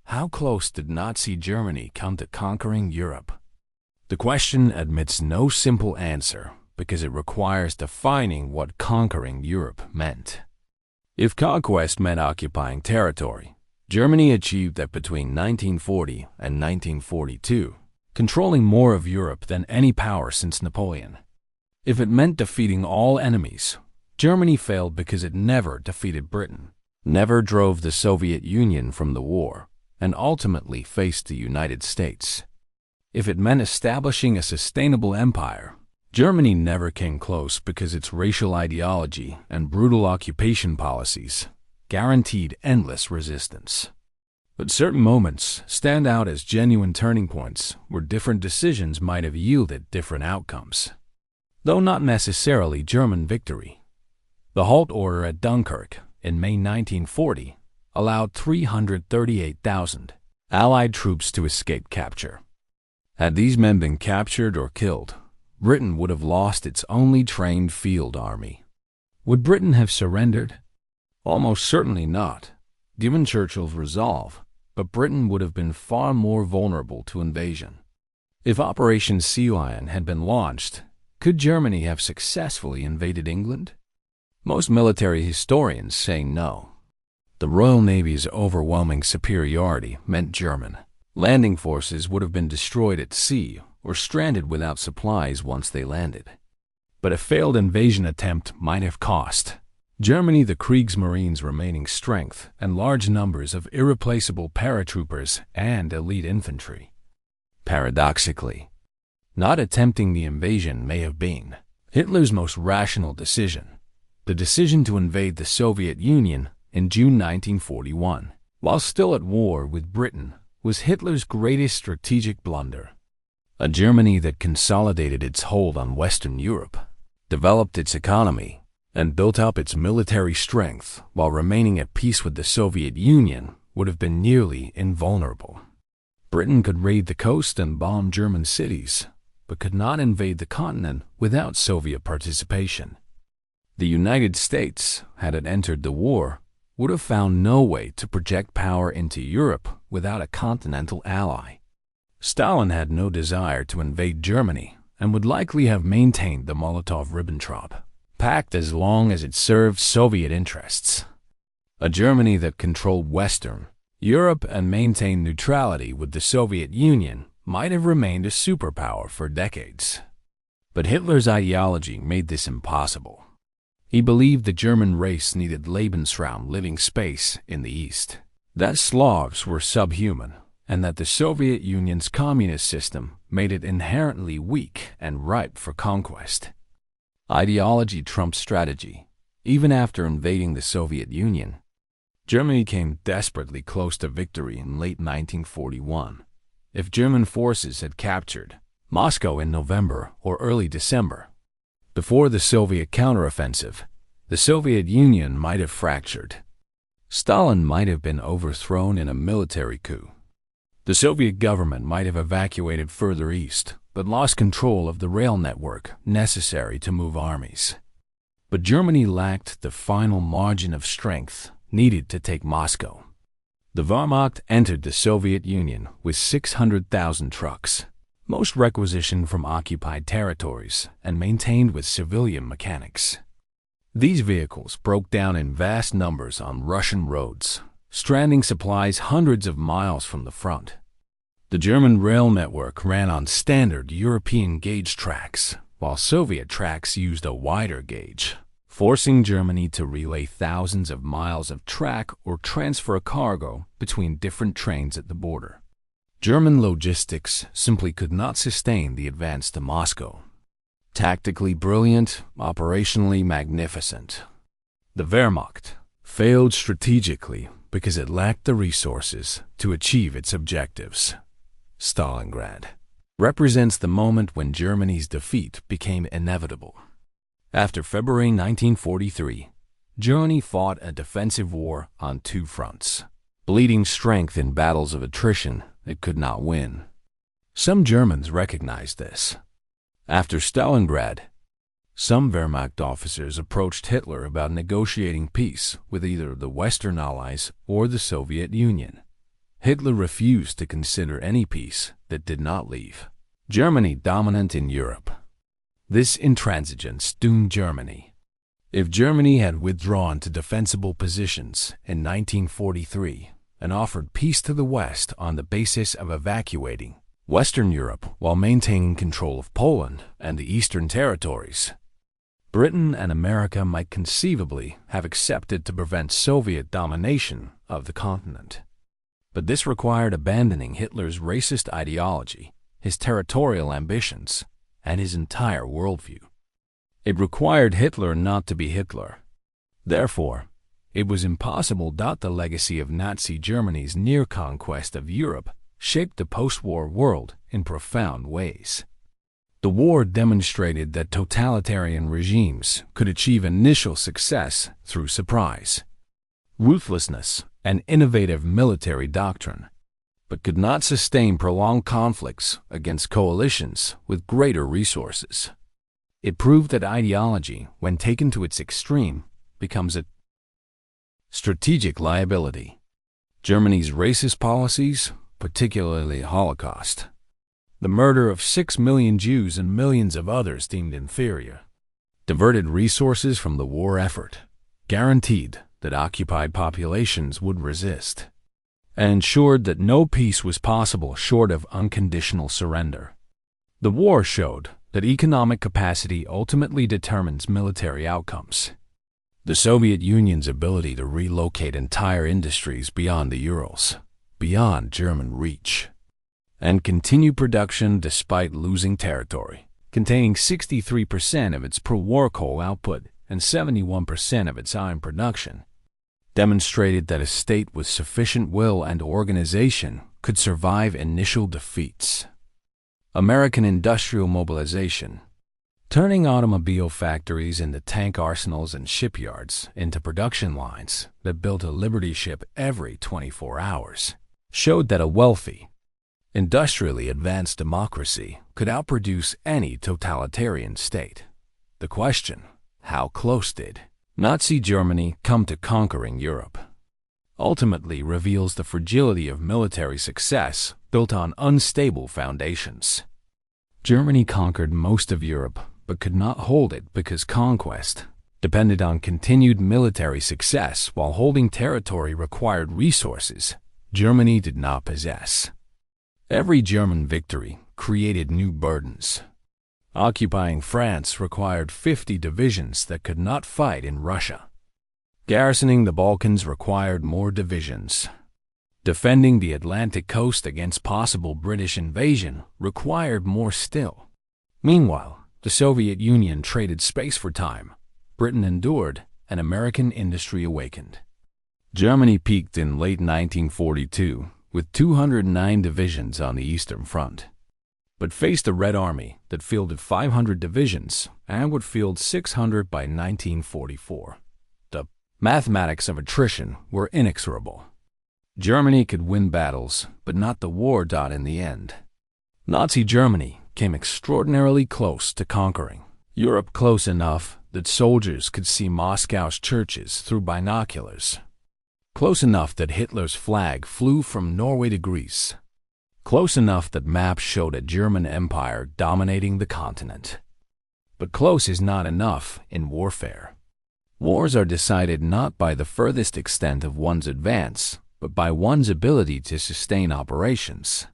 How close did Nazi Germany come to conquering Europe? The question admits no simple answer because it requires defining what conquering Europe meant. If conquest meant occupying territory, Germany achieved that between 1940 and 1942, controlling more of Europe than any power since Napoleon. If it meant defeating all enemies, Germany failed because it never defeated Britain, never drove the Soviet Union from the war, and ultimately faced the United States. If it meant establishing a sustainable empire, Germany never came close because its racial ideology and brutal occupation policies guaranteed endless resistance. But certain moments stand out as genuine turning points where different decisions might have yielded different outcomes, though not necessarily German victory. The halt order at Dunkirk in May 1940 allowed 338,000 Allied troops to escape capture. Had these men been captured or killed, Britain would have lost its only trained field army. Would Britain have surrendered? Almost certainly not, given Churchill's resolve, but Britain would have been far more vulnerable to invasion. If Operation Sea Lion had been launched, could Germany have successfully invaded England? Most military historians say no. The Royal Navy's overwhelming superiority meant German landing forces would have been destroyed at sea or stranded without supplies once they landed. But a failed invasion attempt might have cost Germany the Kriegsmarine's remaining strength and large numbers of irreplaceable paratroopers and elite infantry. Paradoxically, not attempting the invasion may have been Hitler's most rational decision, the decision to invade the Soviet Union in June 1941. while still at war with Britain, was Hitler's greatest strategic blunder. A Germany that consolidated its hold on Western Europe, developed its economy, and built up its military strength while remaining at peace with the Soviet Union would have been nearly invulnerable. Britain could raid the coast and bomb German cities, but could not invade the continent without Soviet participation. The United States, had it entered the war, would have found no way to project power into Europe without a continental ally. Stalin had no desire to invade Germany and would likely have maintained the Molotov-Ribbentrop pact as long as it served Soviet interests. A Germany that controlled Western Europe and maintained neutrality with the Soviet Union might have remained a superpower for decades. But Hitler's ideology made this impossible. He believed the German race needed Lebensraum, living space, in the East, that Slavs were subhuman, and that the Soviet Union's communist system made it inherently weak and ripe for conquest. Ideology trumped strategy. Even after invading the Soviet Union, Germany came desperately close to victory in late 1941. If German forces had captured Moscow in November or early December, before the Soviet counteroffensive, the Soviet Union might have fractured. Stalin might have been overthrown in a military coup. The Soviet government might have evacuated further east, but lost control of the rail network necessary to move armies. But Germany lacked the final margin of strength needed to take Moscow. The Wehrmacht entered the Soviet Union with 600,000 trucks, most requisitioned from occupied territories and maintained with civilian mechanics. These vehicles broke down in vast numbers on Russian roads, stranding supplies hundreds of miles from the front. The German rail network ran on standard European gauge tracks, while Soviet tracks used a wider gauge, forcing Germany to relay thousands of miles of track or transfer cargo between different trains at the border. German logistics simply could not sustain the advance to Moscow. Tactically brilliant, operationally magnificent, the Wehrmacht failed strategically because it lacked the resources to achieve its objectives. Stalingrad represents the moment when Germany's defeat became inevitable. After February 1943, Germany fought a defensive war on two fronts, bleeding strength in battles of attrition it could not win. Some Germans recognized this. After Stalingrad, some Wehrmacht officers approached Hitler about negotiating peace with either the Western Allies or the Soviet Union. Hitler refused to consider any peace that did not leave Germany dominant in Europe. This intransigence doomed Germany. If Germany had withdrawn to defensible positions in 1943 and offered peace to the West on the basis of evacuating Western Europe while maintaining control of Poland and the Eastern territories, Britain and America might conceivably have accepted to prevent Soviet domination of the continent. But this required abandoning Hitler's racist ideology, his territorial ambitions, and his entire worldview. It required Hitler not to be Hitler. Therefore, it was impossible that the legacy of Nazi Germany's near conquest of Europe shaped the post-war world in profound ways. The war demonstrated that totalitarian regimes could achieve initial success through surprise, ruthlessness, and innovative military doctrine, but could not sustain prolonged conflicts against coalitions with greater resources. It proved that ideology, when taken to its extreme, becomes a strategic liability. Germany's racist policies, particularly the Holocaust, the murder of 6 million Jews and millions of others deemed inferior, diverted resources from the war effort, guaranteed that occupied populations would resist, and ensured that no peace was possible short of unconditional surrender. The war showed that economic capacity ultimately determines military outcomes. The Soviet Union's ability to relocate entire industries beyond the Urals, beyond German reach, and continue production despite losing territory, containing 63% of its pro-war coal output and 71% of its iron production. demonstrated that a state with sufficient will and organization could survive initial defeats. American industrial mobilization, turning automobile factories into tank arsenals and shipyards into production lines that built a Liberty ship every 24 hours, showed that a wealthy, industrially advanced democracy could outproduce any totalitarian state. The question, how close did Nazi Germany come to conquering Europe, ultimately reveals the fragility of military success built on unstable foundations. Germany conquered most of Europe, but could not hold it because conquest depended on continued military success while holding territory required resources Germany did not possess. Every German victory created new burdens. Occupying France required 50 divisions that could not fight in Russia. Garrisoning the Balkans required more divisions. Defending the Atlantic coast against possible British invasion required more still. Meanwhile, the Soviet Union traded space for time. Britain endured, and American industry awakened. Germany peaked in late 1942 with 209 divisions on the Eastern Front, but faced a Red Army that fielded 500 divisions and would field 600 by 1944. The mathematics of attrition were inexorable. Germany could win battles, but not the war. In the end, Nazi Germany came extraordinarily close to conquering Europe, close enough that soldiers could see Moscow's churches through binoculars, close enough that Hitler's flag flew from Norway to Greece, close enough that maps showed a German empire dominating the continent. But close is not enough in warfare. Wars are decided not by the furthest extent of one's advance, but by one's ability to sustain operations,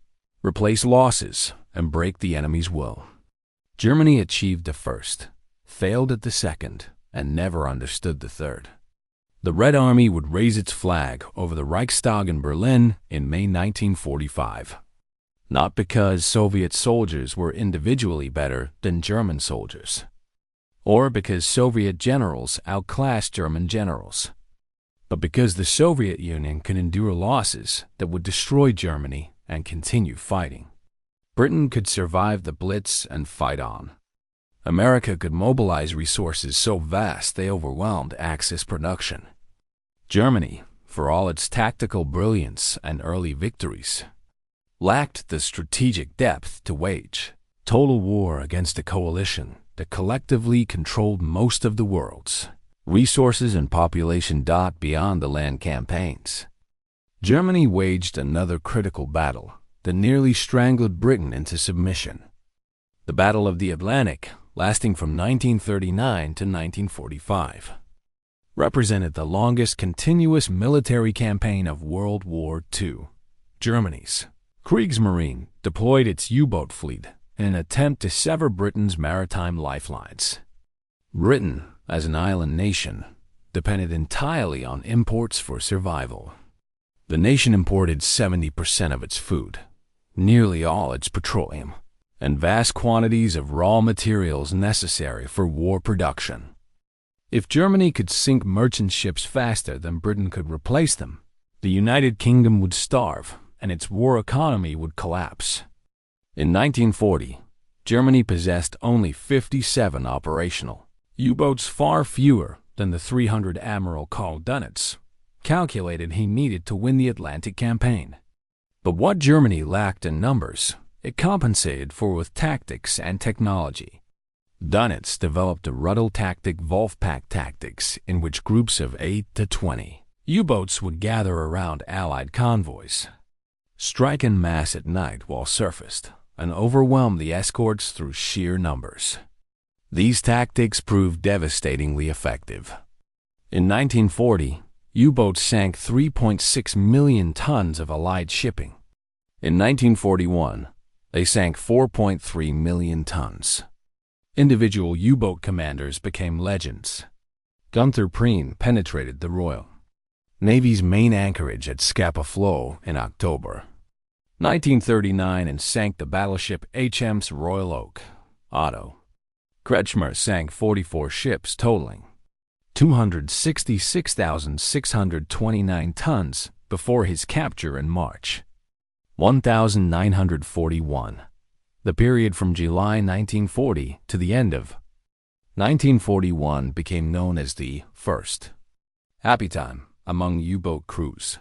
replace losses, and break the enemy's will. Germany achieved the first, failed at the second, and never understood the third. The Red Army would raise its flag over the Reichstag in Berlin in May 1945. Not because Soviet soldiers were individually better than German soldiers, or because Soviet generals outclassed German generals, but because the Soviet Union could endure losses that would destroy Germany and continue fighting. Britain could survive the Blitz and fight on. America could mobilize resources so vast they overwhelmed Axis production. Germany, for all its tactical brilliance and early victories, lacked the strategic depth to wage total war against a coalition that collectively controlled most of the world's resources and population. Beyond the land campaigns, Germany waged another critical battle that nearly strangled Britain into submission. The Battle of the Atlantic, lasting from 1939 to 1945, represented the longest continuous military campaign of World War II. Germany's Kriegsmarine deployed its U-boat fleet in an attempt to sever Britain's maritime lifelines. Britain, as an island nation, depended entirely on imports for survival. The nation imported 70% of its food, nearly all its petroleum, and vast quantities of raw materials necessary for war production. If Germany could sink merchant ships faster than Britain could replace them, the United Kingdom would starve and its war economy would collapse. In 1940, Germany possessed only 57 operational U-boats, far fewer than the 300 Admiral Karl Dönitz calculated he needed to win the Atlantic campaign. But what Germany lacked in numbers, it compensated for with tactics and technology. Dönitz developed a Ruddle tactic, Wolfpack tactics, in which groups of 8 to 20 U-boats would gather around Allied convoys, strike en masse at night while surfaced, and overwhelm the escorts through sheer numbers. These tactics proved devastatingly effective. In 1940, U-boats sank 3.6 million tons of Allied shipping. In 1941, they sank 4.3 million tons. Individual U-boat commanders became legends. Gunther Prien penetrated the Royal Navy's main anchorage at Scapa Flow in October 1939 and sank the battleship HMS Royal Oak. Otto Kretschmer sank 44 ships, totaling 266,629 tons before his capture in March 1941. The period from July 1940 to the end of 1941 became known as the first happy time among U-boat crews.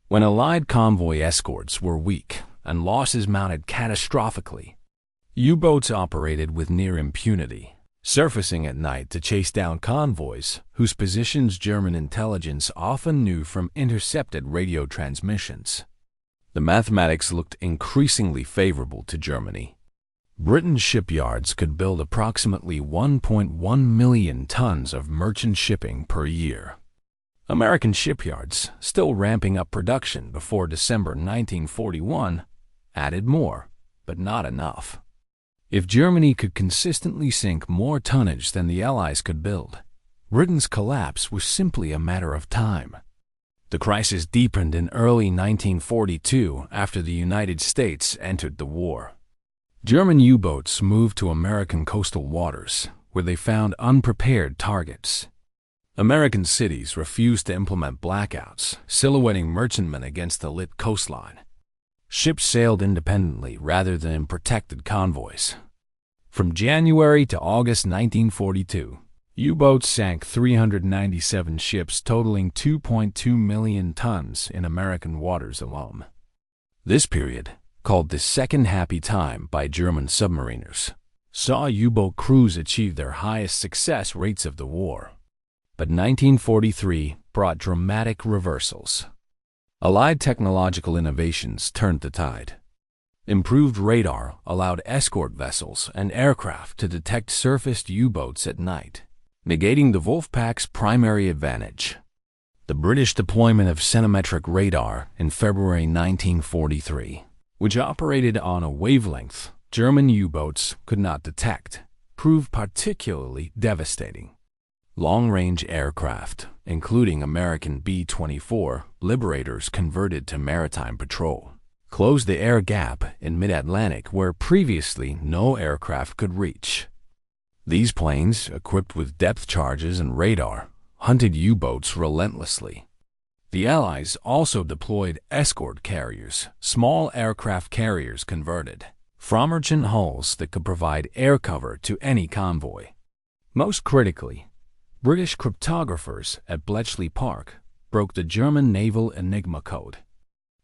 When Allied convoy escorts were weak and losses mounted catastrophically, U-boats operated with near impunity, surfacing at night to chase down convoys whose positions German intelligence often knew from intercepted radio transmissions. The mathematics looked increasingly favorable to Germany. Britain's shipyards could build approximately 1.1 million tons of merchant shipping per year. American shipyards, still ramping up production before December 1941, added more, but not enough. If Germany could consistently sink more tonnage than the Allies could build, Britain's collapse was simply a matter of time. The crisis deepened in early 1942 after the United States entered the war. German U-boats moved to American coastal waters, where they found unprepared targets. American cities refused to implement blackouts, silhouetting merchantmen against the lit coastline. Ships sailed independently rather than in protected convoys. From January to August 1942, U-boats sank 397 ships totaling 2.2 million tons in American waters alone. This period, called the Second Happy Time by German submariners, saw U-boat crews achieve their highest success rates of the war. But 1943 brought dramatic reversals. Allied technological innovations turned the tide. Improved radar allowed escort vessels and aircraft to detect surfaced U-boats at night, negating the Wolfpack's primary advantage. The British deployment of centimetric radar in February 1943, which operated on a wavelength German U-boats could not detect, proved particularly devastating. Long-range aircraft, including American B-24 Liberators converted to maritime patrol, closed the air gap in mid-Atlantic where previously no aircraft could reach. These planes, equipped with depth charges and radar, hunted U-boats relentlessly. The Allies also deployed escort carriers, small aircraft carriers converted from merchant hulls that could provide air cover to any convoy. Most critically, British cryptographers at Bletchley Park broke the German naval Enigma code.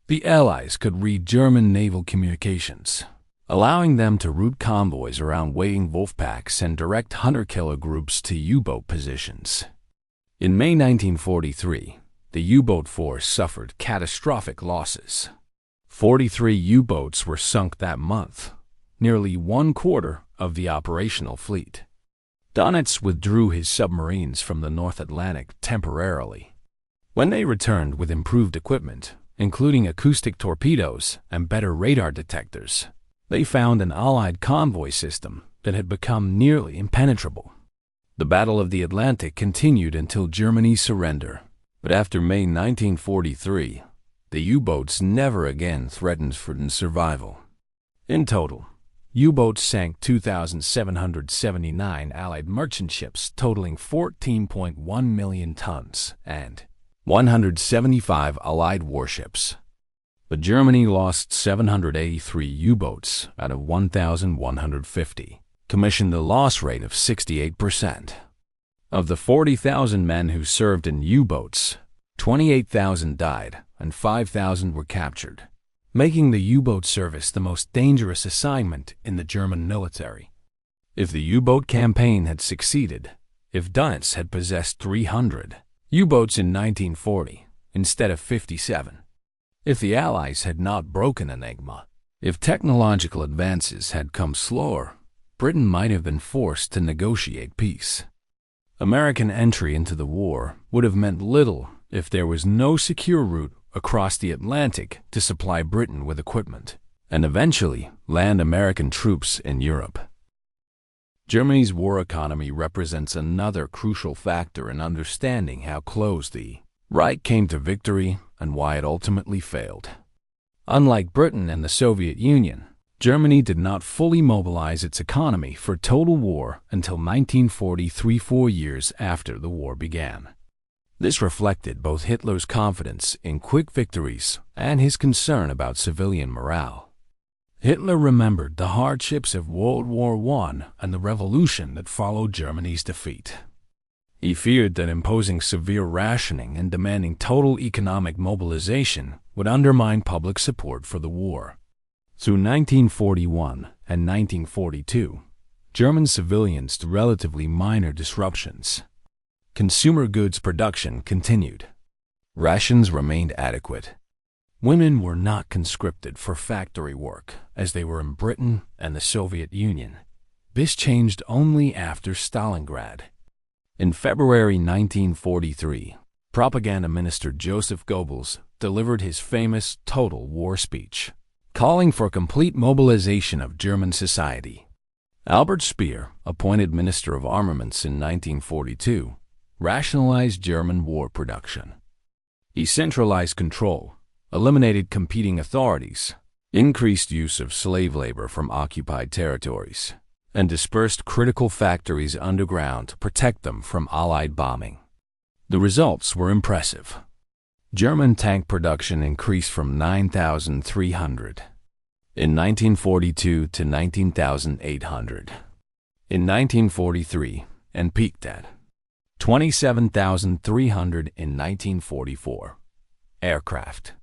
The Allies could read German naval communications, allowing them to route convoys around waiting Wolfpacks and direct hunter-killer groups to U-boat positions. In May 1943, the U-boat force suffered catastrophic losses. 43 U-boats were sunk that month, nearly 1/4 of the operational fleet. Donitz withdrew his submarines from the North Atlantic temporarily. When they returned with improved equipment, including acoustic torpedoes and better radar detectors, they found an Allied convoy system that had become nearly impenetrable. The Battle of the Atlantic continued until Germany's surrender, but after May 1943, the U-boats never again threatened Britain's survival. In total, U-boats sank 2,779 Allied merchant ships totaling 14.1 million tons and 175 Allied warships. But Germany lost 783 U-boats out of 1,150, commissioned a loss rate of 68%. Of the 40,000 men who served in U-boats, 28,000 died and 5,000 were captured, making the U-boat service the most dangerous assignment in the German military. If the U-boat campaign had succeeded, if Donitz had possessed 300 U-boats in 1940 instead of 57, if the Allies had not broken Enigma, if technological advances had come slower, Britain might have been forced to negotiate peace. American entry into the war would have meant little if there was no secure route across the Atlantic to supply Britain with equipment, and eventually land American troops in Europe. Germany's war economy represents another crucial factor in understanding how close the Reich came to victory and why it ultimately failed. Unlike Britain and the Soviet Union, Germany did not fully mobilize its economy for total war until 1943, 4 years after the war began. This reflected both Hitler's confidence in quick victories and his concern about civilian morale. Hitler remembered the hardships of World War I and the revolution that followed Germany's defeat. He feared that imposing severe rationing and demanding total economic mobilization would undermine public support for the war. Through 1941 and 1942, German civilians to relatively minor disruptions. Consumer goods production continued. Rations remained adequate. Women were not conscripted for factory work, as they were in Britain and the Soviet Union. This changed only after Stalingrad. In February 1943, Propaganda Minister Joseph Goebbels delivered his famous Total War speech, calling for complete mobilization of German society. Albert Speer, appointed Minister of Armaments in 1942, rationalized German war production. He centralized control, eliminated competing authorities, increased use of slave labor from occupied territories, and dispersed critical factories underground to protect them from Allied bombing. The results were impressive. German tank production increased from 9,300 in 1942 to 19,800 in 1943 and peaked at 27,300 in 1944. Aircraft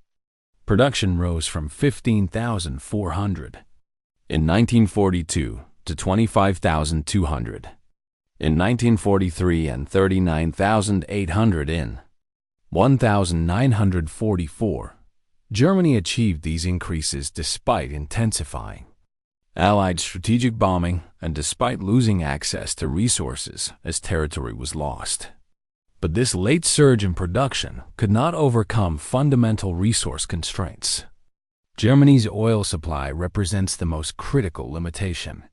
production rose from 15,400 in 1942 to 25,200 in 1943 and 39,800 in 1944. Germany achieved these increases despite intensifying Allied strategic bombing and despite losing access to resources as territory was lost. But this late surge in production could not overcome fundamental resource constraints. Germany's oil supply represents the most critical limitation.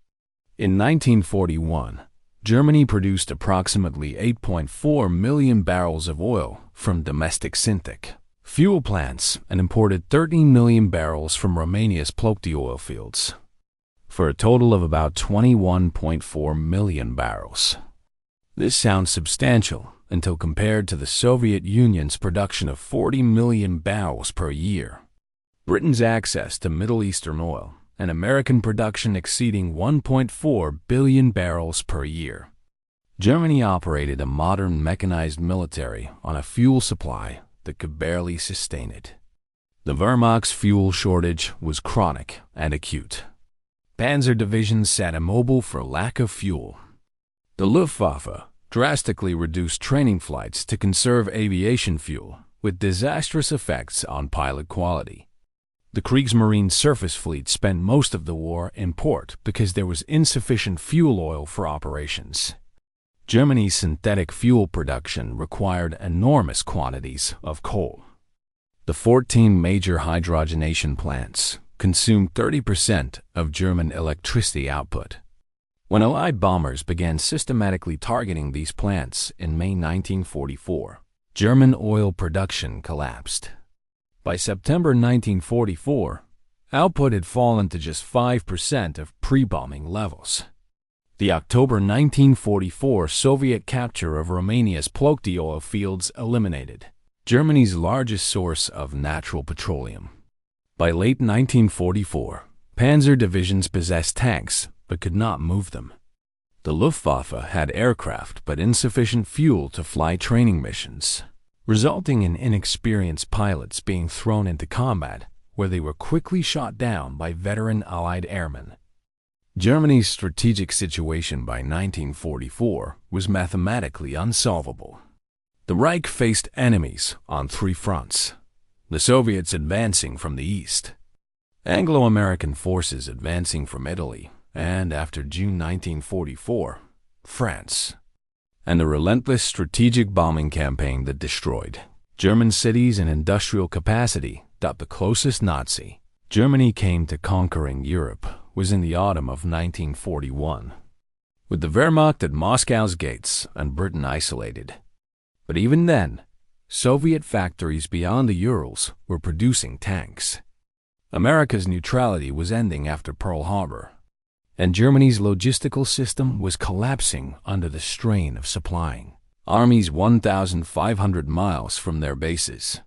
In 1941, Germany produced approximately 8.4 million barrels of oil from domestic synthetic fuel plants and imported 13 million barrels from Romania's Ploiești oil fields, for a total of about 21.4 million barrels. This sounds substantial until compared to the Soviet Union's production of 40 million barrels per year, Britain's access to Middle Eastern oil, and American production exceeding 1.4 billion barrels per year. Germany operated a modern mechanized military on a fuel supply that could barely sustain it. The Wehrmacht's fuel shortage was chronic and acute. Panzer divisions sat immobile for lack of fuel. The Luftwaffe drastically reduced training flights to conserve aviation fuel, with disastrous effects on pilot quality. The Kriegsmarine surface fleet spent most of the war in port because there was insufficient fuel oil for operations. Germany's synthetic fuel production required enormous quantities of coal. The 14 major hydrogenation plants consumed 30% of German electricity output. When Allied bombers began systematically targeting these plants in May 1944, German oil production collapsed. By September 1944, output had fallen to just 5% of pre-bombing levels. The October 1944 Soviet capture of Romania's Ploiești oil fields eliminated Germany's largest source of natural petroleum. By late 1944, panzer divisions possessed tanks but could not move them. The Luftwaffe had aircraft but insufficient fuel to fly training missions, resulting in inexperienced pilots being thrown into combat where they were quickly shot down by veteran Allied airmen. Germany's strategic situation by 1944 was mathematically unsolvable. The Reich faced enemies on three fronts: the Soviets advancing from the east, Anglo-American forces advancing from Italy, and after June 1944, France, and the relentless strategic bombing campaign that destroyed German cities and industrial capacity. The closest Nazi Germany came to conquering Europe was in the autumn of 1941, with the Wehrmacht at Moscow's gates and Britain isolated. But even then, Soviet factories beyond the Urals were producing tanks. America's neutrality was ending after Pearl Harbor, and Germany's logistical system was collapsing under the strain of supplying armies 1,500 miles from their bases.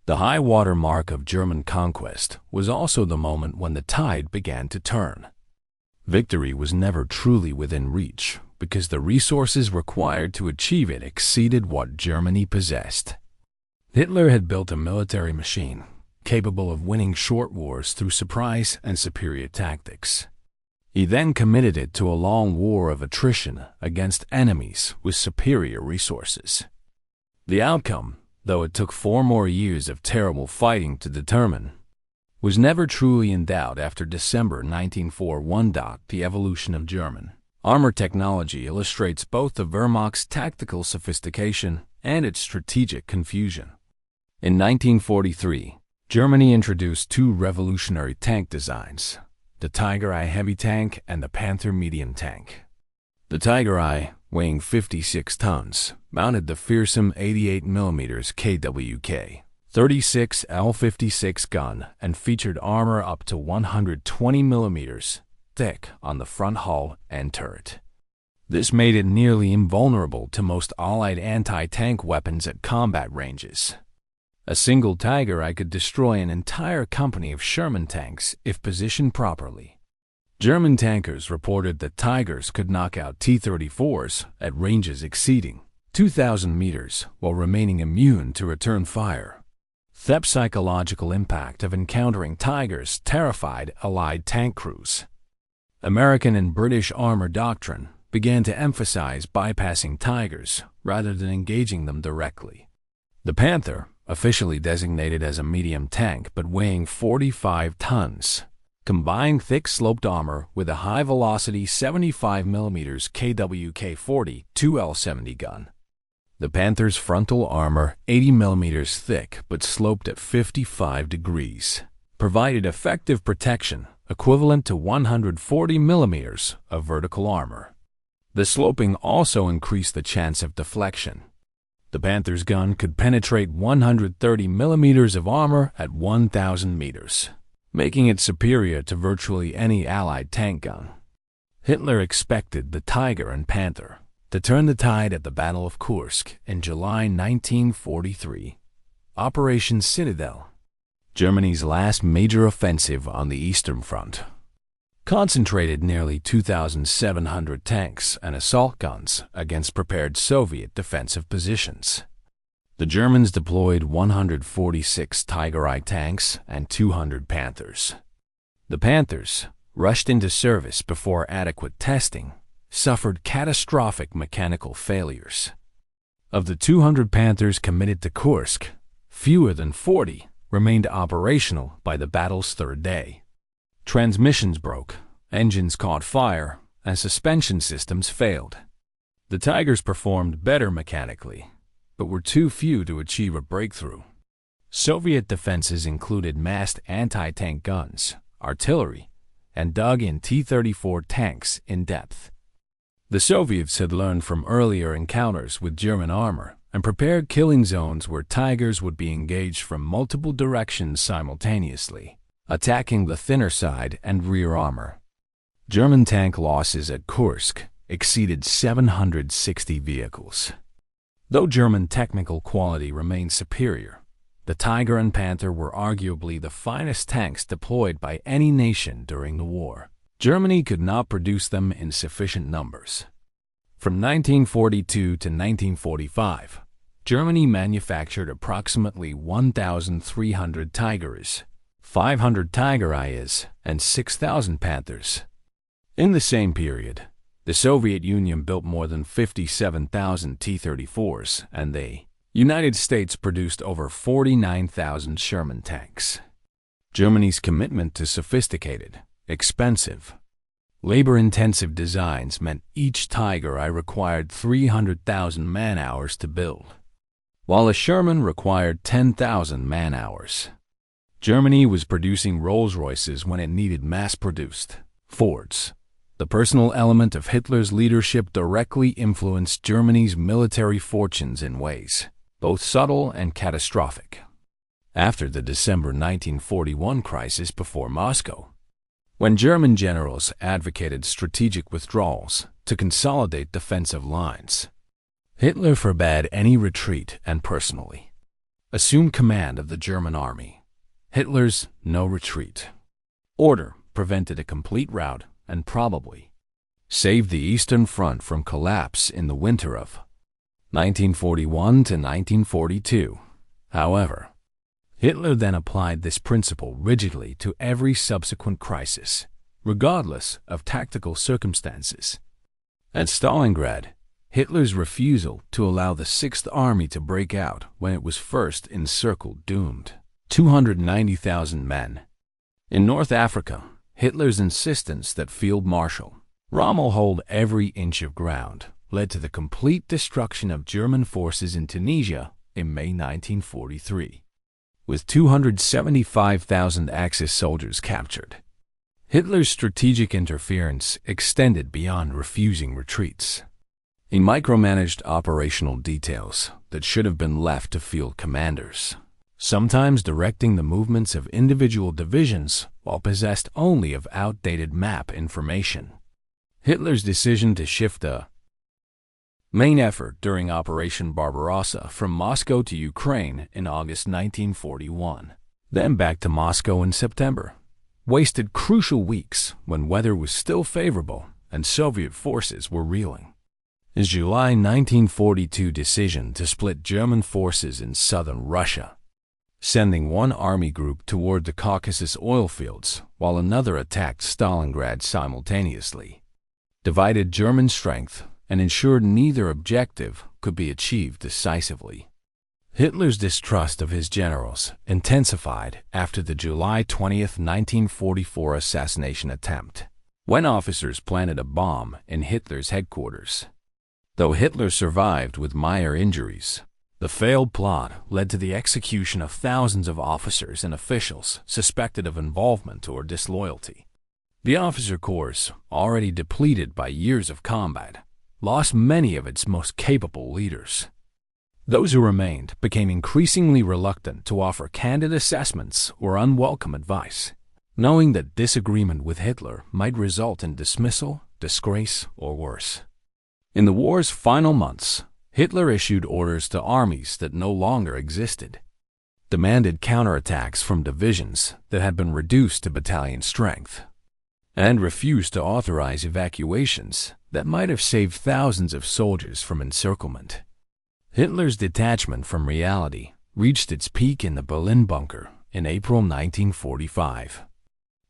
The high water mark of German conquest was also the moment when the tide began to turn. Victory was never truly within reach because the resources required to achieve it exceeded what Germany possessed. Hitler had built a military machine capable of winning short wars through surprise and superior tactics. He then committed it to a long war of attrition against enemies with superior resources. The outcome, though it took 4 more years of terrible fighting to determine, was never truly in doubt after December 1941. The evolution of German armor technology illustrates both the Wehrmacht's tactical sophistication and its strategic confusion. In 1943, Germany introduced 2 revolutionary tank designs, the Tiger I heavy tank and the Panther medium tank. The Tiger I, weighing 56 tons, mounted the fearsome 88mm KWK 36 L56 gun and featured armor up to 120mm thick on the front hull and turret. This made it nearly invulnerable to most Allied anti-tank weapons at combat ranges. A single Tiger I could destroy an entire company of Sherman tanks if positioned properly. German tankers reported that Tigers could knock out T-34s at ranges exceeding 2,000 meters while remaining immune to return fire. The psychological impact of encountering Tigers terrified Allied tank crews. American and British armor doctrine began to emphasize bypassing Tigers rather than engaging them directly. The Panther, officially designated as a medium tank but weighing 45 tons, combined thick-sloped armor with a high-velocity 75mm KWK-40 2L70 gun. The Panther's frontal armor, 80mm thick but sloped at 55 degrees, provided effective protection equivalent to 140mm of vertical armor. The sloping also increased the chance of deflection. The Panther's gun could penetrate 130mm of armor at 1,000 meters, making it superior to virtually any Allied tank gun. Hitler expected the Tiger and Panther to turn the tide at the Battle of Kursk in July 1943. Operation Citadel, Germany's last major offensive on the Eastern Front, concentrated nearly 2,700 tanks and assault guns against prepared Soviet defensive positions. The Germans deployed 146 Tiger I tanks and 200 Panthers. The Panthers, rushed into service before adequate testing, suffered catastrophic mechanical failures. Of the 200 Panthers committed to Kursk, fewer than 40 remained operational by the battle's 3rd day. Transmissions broke, engines caught fire, and suspension systems failed. The Tigers performed better mechanically, but were too few to achieve a breakthrough. Soviet defenses included massed anti-tank guns, artillery, and dug-in T-34 tanks in depth. The Soviets had learned from earlier encounters with German armor and prepared killing zones where Tigers would be engaged from multiple directions simultaneously, attacking the thinner side and rear armor. German tank losses at Kursk exceeded 760 vehicles. Though German technical quality remained superior, the Tiger and Panther were arguably the finest tanks deployed by any nation during the war. Germany could not produce them in sufficient numbers. From 1942 to 1945, Germany manufactured approximately 1,300 Tigers, 500 Tiger Is, and 6,000 Panthers. In the same period, the Soviet Union built more than 57,000 T-34s, and the United States produced over 49,000 Sherman tanks. Germany's commitment to sophisticated, expensive, labor-intensive designs meant each Tiger I required 300,000 man-hours to build, while a Sherman required 10,000 man-hours. Germany was producing Rolls-Royces when it needed mass-produced Fords. The personal element of Hitler's leadership directly influenced Germany's military fortunes in ways both subtle and catastrophic. after the December 1941 crisis before Moscow, when German generals advocated strategic withdrawals to consolidate defensive lines. Hitler forbade any retreat and personally assumed command of the German army. Hitler's no retreat order prevented a complete rout and probably saved the Eastern Front from collapse in the winter of 1941 to 1942. However, Hitler then applied this principle rigidly to every subsequent crisis, regardless of tactical circumstances. At Stalingrad, Hitler's refusal to allow the Sixth Army to break out when it was first encircled doomed 290,000 men. In North Africa, Hitler's insistence that Field Marshal Rommel hold every inch of ground led to the complete destruction of German forces in Tunisia in May 1943, with 275,000 Axis soldiers captured. Hitler's strategic interference extended beyond refusing retreats. He micromanaged operational details that should have been left to field commanders, sometimes directing the movements of individual divisions while possessed only of outdated map information. Hitler's decision to shift the main effort during Operation Barbarossa from Moscow to Ukraine in August 1941, then back to Moscow in September, wasted crucial weeks when weather was still favorable and Soviet forces were reeling. His July 1942 decision to split German forces in southern Russia, sending one army group toward the Caucasus oil fields while another attacked Stalingrad simultaneously, divided German strength and ensured neither objective could be achieved decisively. Hitler's distrust of his generals intensified after the July 20, 1944 assassination attempt, when officers planted a bomb in Hitler's headquarters. Though Hitler survived with minor injuries, the failed plot led to the execution of thousands of officers and officials suspected of involvement or disloyalty. The officer corps, already depleted by years of combat, lost many of its most capable leaders. Those who remained became increasingly reluctant to offer candid assessments or unwelcome advice, knowing that disagreement with Hitler might result in dismissal, disgrace, or worse. In the war's final months, Hitler issued orders to armies that no longer existed, demanded counterattacks from divisions that had been reduced to battalion strength, and refused to authorize evacuations that might have saved thousands of soldiers from encirclement. Hitler's detachment from reality reached its peak in the Berlin bunker in April 1945,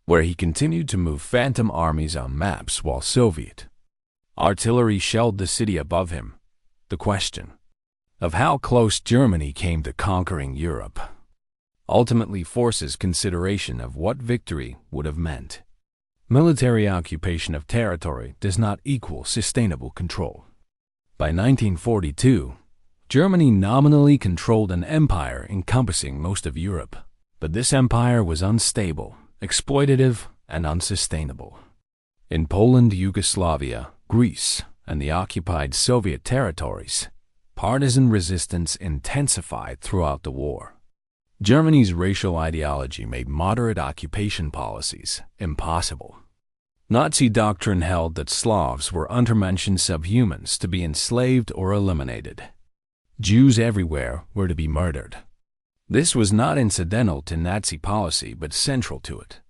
where he continued to move phantom armies on maps while Soviet artillery shelled the city above him. The question of how close Germany came to conquering Europe ultimately forces consideration of what victory would have meant. Military occupation of territory does not equal sustainable control. By 1942, Germany nominally controlled an empire encompassing most of Europe, but this empire was unstable, exploitative, and unsustainable. In Poland, Yugoslavia, Greece, and the occupied Soviet territories, partisan resistance intensified throughout the war. Germany's racial ideology made moderate occupation policies impossible. Nazi doctrine held that Slavs were untermenschen subhumans to be enslaved or eliminated. Jews everywhere were to be murdered. This was not incidental to Nazi policy but central to it.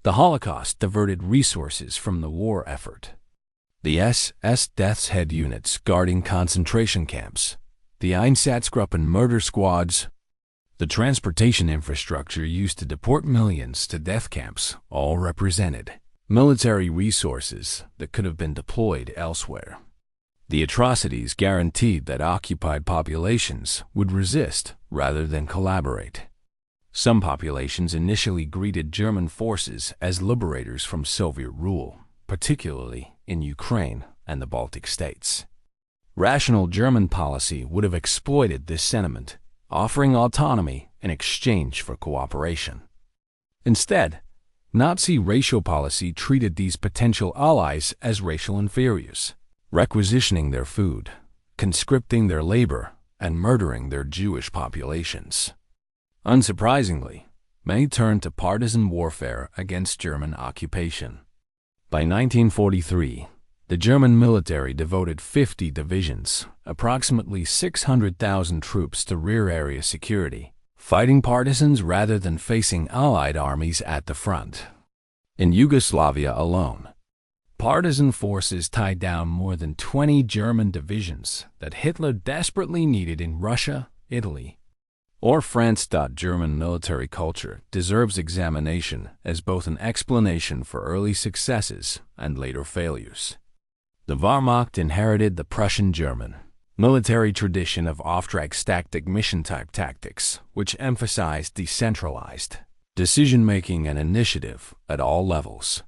The Holocaust diverted resources from the war effort. The SS Death's Head units guarding concentration camps, the Einsatzgruppen murder squads, the transportation infrastructure used to deport millions to death camps all represented military resources that could have been deployed elsewhere. The atrocities guaranteed that occupied populations would resist rather than collaborate. Some populations initially greeted German forces as liberators from Soviet rule, particularly in Ukraine and the Baltic states. Rational German policy would have exploited this sentiment, offering autonomy in exchange for cooperation. Instead, Nazi racial policy treated these potential allies as racial inferiors, requisitioning their food, conscripting their labor, and murdering their Jewish populations. Unsurprisingly, many turned to partisan warfare against German occupation. By 1943, the German military devoted 50 divisions, approximately 600,000 troops to rear area security, fighting partisans rather than facing Allied armies at the front. In Yugoslavia alone, partisan forces tied down more than 20 German divisions that Hitler desperately needed in Russia, Italy, or France. German military culture deserves examination as both an explanation for early successes and later failures. The Wehrmacht inherited the Prussian-German military tradition of Auftragstaktik mission-type tactics, which emphasized decentralized decision-making and initiative at all levels.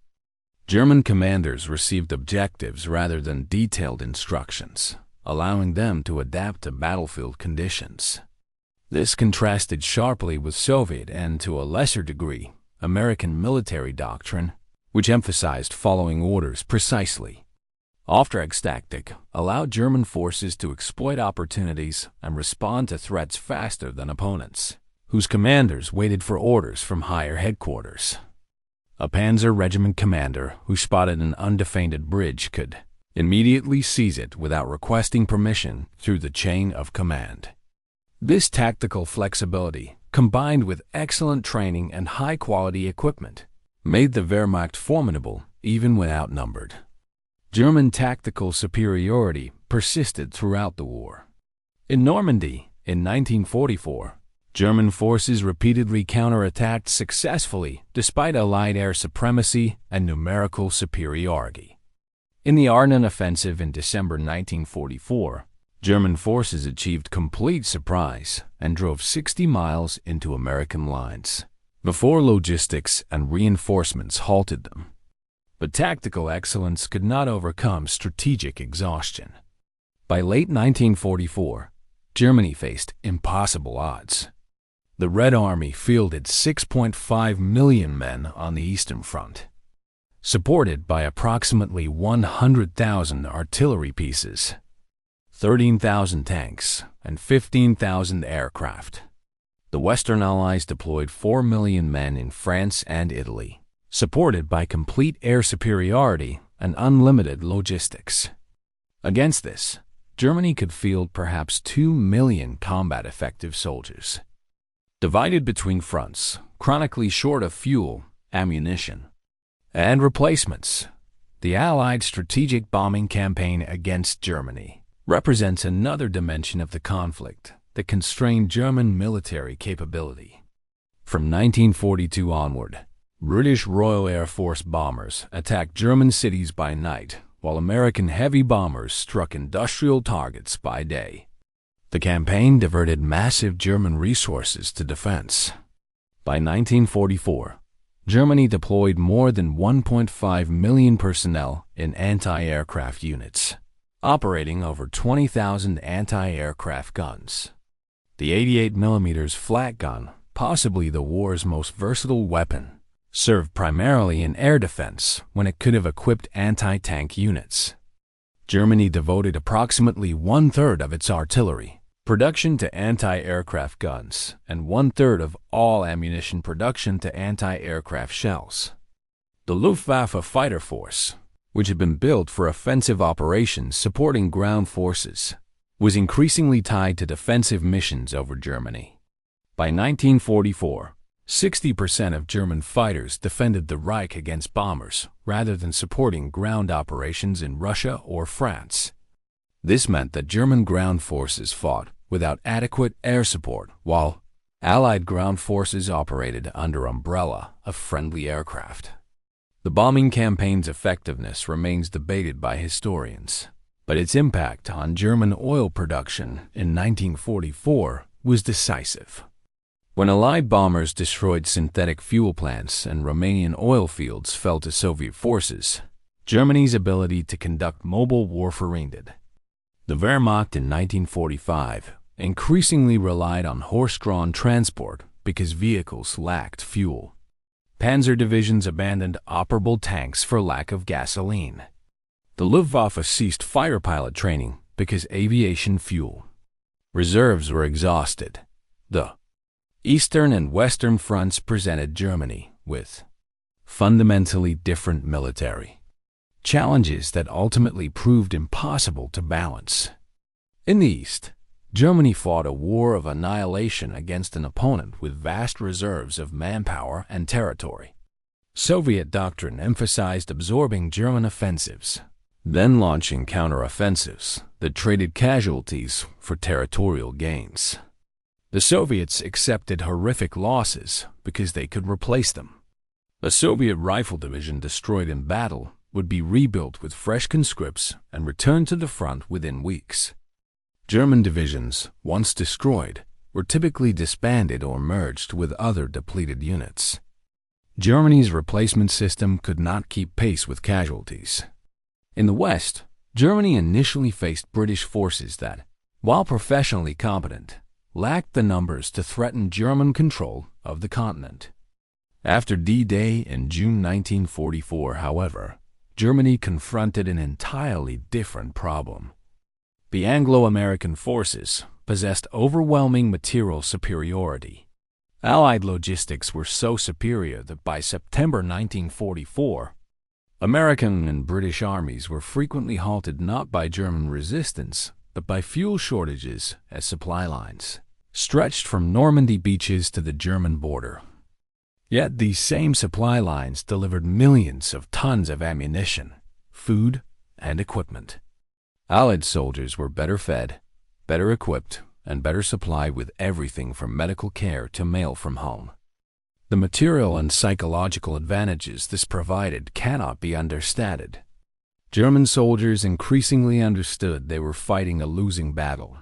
German commanders received objectives rather than detailed instructions, allowing them to adapt to battlefield conditions. This contrasted sharply with Soviet and, to a lesser degree, American military doctrine, which emphasized following orders precisely. Auftragstaktik allowed German forces to exploit opportunities and respond to threats faster than opponents, whose commanders waited for orders from higher headquarters. A Panzer Regiment commander who spotted an undefended bridge could immediately seize it without requesting permission through the chain of command. This tactical flexibility, combined with excellent training and high-quality equipment, made the Wehrmacht formidable even when outnumbered. German tactical superiority persisted throughout the war. In Normandy, in 1944, German forces repeatedly counterattacked successfully despite Allied air supremacy and numerical superiority. In the Ardennes offensive in December 1944, German forces achieved complete surprise and drove 60 miles into American lines before logistics and reinforcements halted them. But tactical excellence could not overcome strategic exhaustion. By late 1944, Germany faced impossible odds. The Red Army fielded 6.5 million men on the Eastern Front, supported by approximately 100,000 artillery pieces, 13,000 tanks, and 15,000 aircraft. The Western Allies deployed 4 million men in France and Italy, supported by complete air superiority and unlimited logistics. Against this, Germany could field perhaps 2 million combat-effective soldiers. Divided between fronts, chronically short of fuel, ammunition, and replacements, the Allied strategic bombing campaign against Germany represents another dimension of the conflict that constrained German military capability. From 1942 onward, British Royal Air Force bombers attacked German cities by night, while American heavy bombers struck industrial targets by day. The campaign diverted massive German resources to defense. By 1944, Germany deployed more than 1.5 million personnel in anti-aircraft units, operating over 20,000 anti-aircraft guns. The 88mm flak gun, possibly the war's most versatile weapon, served primarily in air defense when it could have equipped anti-tank units. Germany devoted approximately one-third of its artillery production to anti-aircraft guns and one-third of all ammunition production to anti-aircraft shells. The Luftwaffe fighter force, which had been built for offensive operations supporting ground forces, was increasingly tied to defensive missions over Germany. By 1944, 60% of German fighters defended the Reich against bombers rather than supporting ground operations in Russia or France. This meant that German ground forces fought without adequate air support, while Allied ground forces operated under umbrella of friendly aircraft. The bombing campaign's effectiveness remains debated by historians, but its impact on German oil production in 1944 was decisive. When Allied bombers destroyed synthetic fuel plants and Romanian oil fields fell to Soviet forces, Germany's ability to conduct mobile warfare ended. The Wehrmacht in 1945 increasingly relied on horse-drawn transport because vehicles lacked fuel. Panzer divisions abandoned operable tanks for lack of gasoline. The Luftwaffe ceased fighter pilot training because aviation fuel reserves were exhausted. The Eastern and Western fronts presented Germany with fundamentally different military challenges that ultimately proved impossible to balance. In the East, Germany fought a war of annihilation against an opponent with vast reserves of manpower and territory. Soviet doctrine emphasized absorbing German offensives, then launching counteroffensives that traded casualties for territorial gains. The Soviets accepted horrific losses because they could replace them. A Soviet rifle division destroyed in battle would be rebuilt with fresh conscripts and returned to the front within weeks. German divisions, once destroyed, were typically disbanded or merged with other depleted units. Germany's replacement system could not keep pace with casualties. In the West, Germany initially faced British forces that, while professionally competent, lacked the numbers to threaten German control of the continent. After D-Day in June 1944, however, Germany confronted an entirely different problem. The Anglo-American forces possessed overwhelming material superiority. Allied logistics were so superior that by September 1944, American and British armies were frequently halted not by German resistance, but by fuel shortages as supply lines stretched from Normandy beaches to the German border. Yet these same supply lines delivered millions of tons of ammunition, food, and equipment. Allied soldiers were better fed, better equipped, and better supplied with everything from medical care to mail from home. The material and psychological advantages this provided cannot be understated. German soldiers increasingly understood they were fighting a losing battle.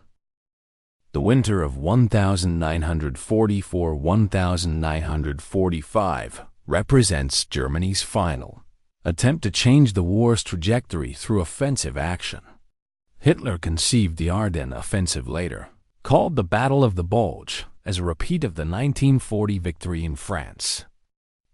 The winter of 1944-1945 represents Germany's final attempt to change the war's trajectory through offensive action. Hitler conceived the Ardennes offensive later, called the Battle of the Bulge, as a repeat of the 1940 victory in France.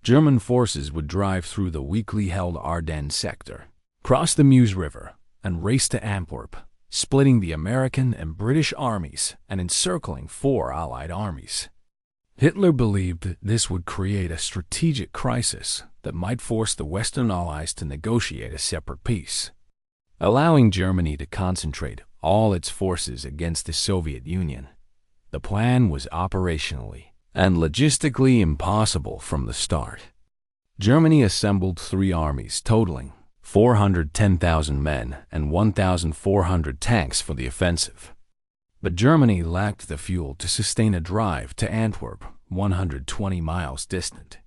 German forces would drive through the weakly held Ardennes sector, cross the Meuse River, and race to Antwerp, splitting the American and British armies and encircling 4 Allied armies. Hitler believed this would create a strategic crisis that might force the Western Allies to negotiate a separate peace, allowing Germany to concentrate all its forces against the Soviet Union. The plan was operationally and logistically impossible from the start. Germany assembled 3 armies totaling 410,000 men and 1,400 tanks for the offensive. But Germany lacked the fuel to sustain a drive to Antwerp, 120 miles distant.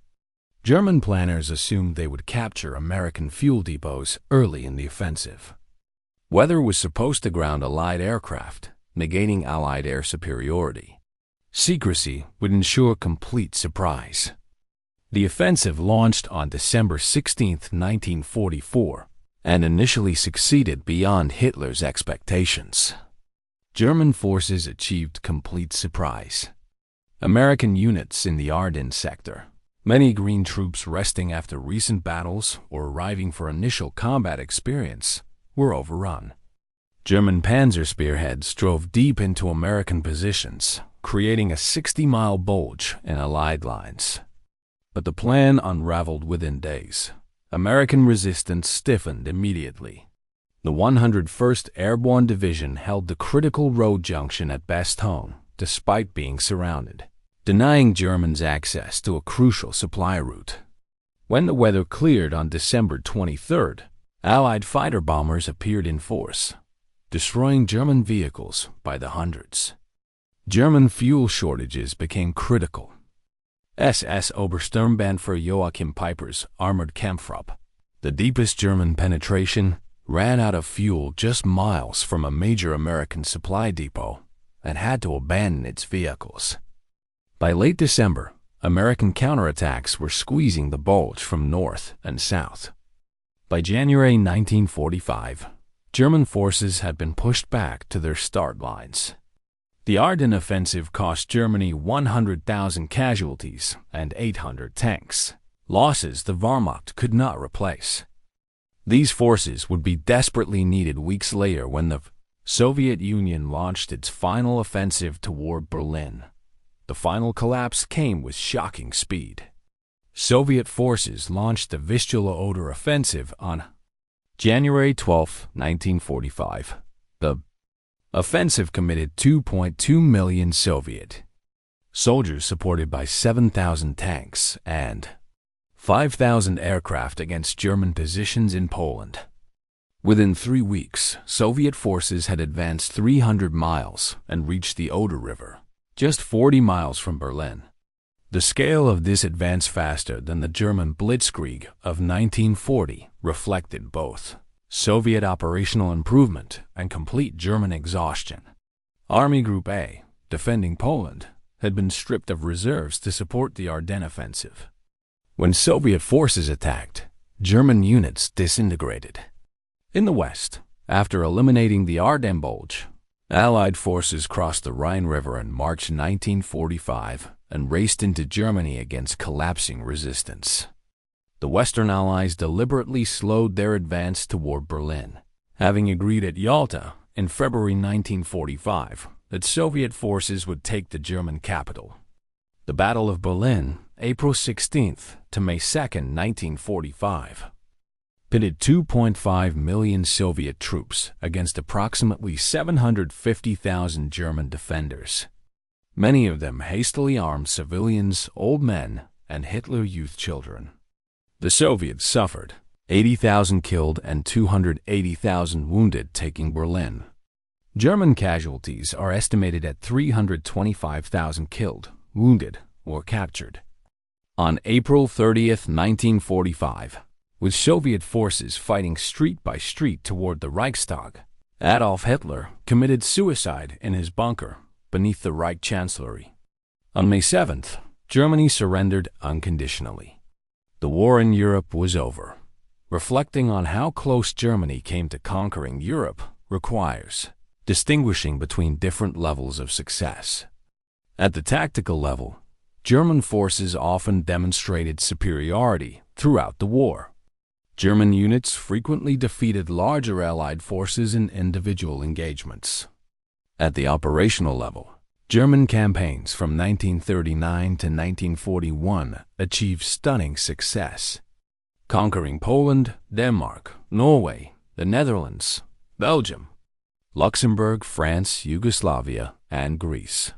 German planners assumed they would capture American fuel depots early in the offensive. Weather was supposed to ground Allied aircraft, negating Allied air superiority. Secrecy would ensure complete surprise. The offensive launched on December 16, 1944, and initially succeeded beyond Hitler's expectations. German forces achieved complete surprise. American units in the Ardennes sector, many Green troops resting after recent battles or arriving for initial combat experience, were overrun. German panzer spearheads drove deep into American positions, creating a 60-mile bulge in Allied lines. But the plan unraveled within days. American resistance stiffened immediately. The 101st Airborne Division held the critical road junction at Bastogne, despite being surrounded, denying Germans access to a crucial supply route. When the weather cleared on December 23rd, Allied fighter bombers appeared in force, destroying German vehicles by the hundreds. German fuel shortages became critical. SS Obersturmbannführer Joachim Peiper's armored Kampftrupp, the deepest German penetration, ran out of fuel just miles from a major American supply depot and had to abandon its vehicles. By late December, American counterattacks were squeezing the bulge from north and south. By January 1945, German forces had been pushed back to their start lines. The Ardennes offensive cost Germany 100,000 casualties and 800 tanks, losses the Wehrmacht could not replace. These forces would be desperately needed weeks later when the Soviet Union launched its final offensive toward Berlin. the final collapse came with shocking speed. Soviet forces launched the Vistula-Oder offensive on January 12, 1945. The offensive committed 2.2 million Soviet soldiers supported by 7,000 tanks and 5,000 aircraft against German positions in Poland. Within 3 weeks, Soviet forces had advanced 300 miles and reached the Oder River, just 40 miles from Berlin. The scale of this advance faster than the German Blitzkrieg of 1940 reflected both Soviet operational improvement and complete German exhaustion. Army Group A, defending Poland, had been stripped of reserves to support the Ardennes offensive. When Soviet forces attacked, German units disintegrated. In the west, after eliminating the Ardennes Bulge, Allied forces crossed the Rhine River in March 1945 and raced into Germany against collapsing resistance. The Western Allies deliberately slowed their advance toward Berlin, having agreed at Yalta in February 1945 that Soviet forces would take the German capital. The Battle of Berlin, April 16 to May 2, 1945, pitted 2.5 million Soviet troops against approximately 750,000 German defenders, many of them hastily armed civilians, old men, and Hitler Youth children. The Soviets suffered 80,000 killed and 280,000 wounded taking Berlin. German casualties are estimated at 325,000 killed, wounded, or captured. On April 30, 1945, with Soviet forces fighting street by street toward the Reichstag, Adolf Hitler committed suicide in his bunker beneath the Reich Chancellery. On May 7th, Germany surrendered unconditionally. The war in Europe was over. Reflecting on how close Germany came to conquering Europe requires distinguishing between different levels of success. At the tactical level, German forces often demonstrated superiority throughout the war. German units frequently defeated larger Allied forces in individual engagements. At the operational level, German campaigns from 1939 to 1941 achieved stunning success, conquering Poland, Denmark, Norway, the Netherlands, Belgium, Luxembourg, France, Yugoslavia, and Greece,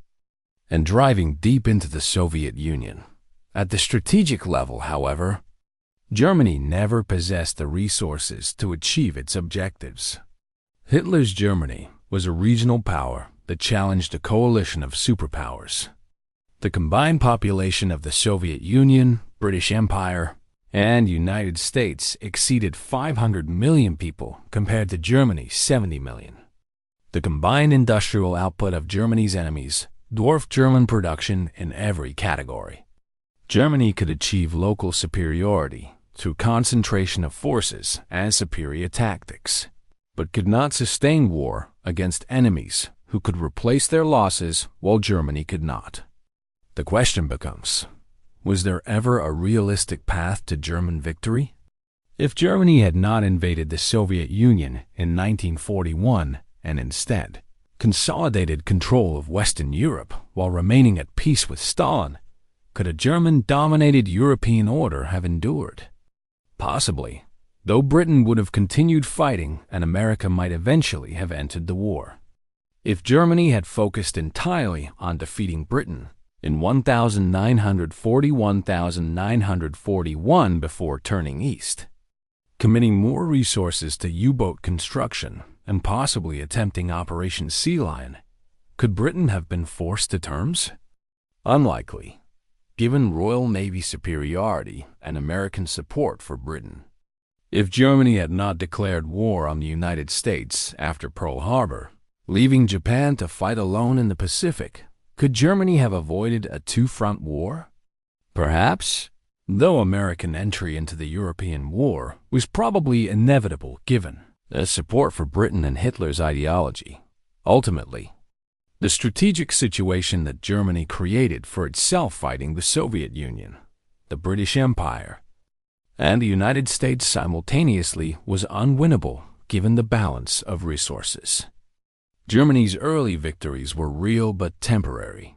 and driving deep into the Soviet Union. At the strategic level, however, Germany never possessed the resources to achieve its objectives. Hitler's Germany was a regional power that challenged a coalition of superpowers. The combined population of the Soviet Union, British Empire, and United States exceeded 500 million people compared to Germany's 70 million. The combined industrial output of Germany's enemies dwarfed German production in every category. Germany could achieve local superiority through concentration of forces and superior tactics, but could not sustain war against enemies who could replace their losses while Germany could not. The question becomes, was there ever a realistic path to German victory? If Germany had not invaded the Soviet Union in 1941 and instead consolidated control of Western Europe while remaining at peace with Stalin, could a German-dominated European order have endured? Possibly, though Britain would have continued fighting and America might eventually have entered the war. If Germany had focused entirely on defeating Britain in 1941 before turning east, committing more resources to U-boat construction and possibly attempting Operation Sea Lion, could Britain have been forced to terms? Unlikely, given Royal Navy superiority and American support for Britain. If Germany had not declared war on the United States after Pearl Harbor, leaving Japan to fight alone in the Pacific, could Germany have avoided a two-front war? Perhaps, though American entry into the European war was probably inevitable given the support for Britain and Hitler's ideology. Ultimately, the strategic situation that Germany created for itself fighting the Soviet Union, the British Empire, and the United States simultaneously was unwinnable given the balance of resources. Germany's early victories were real but temporary.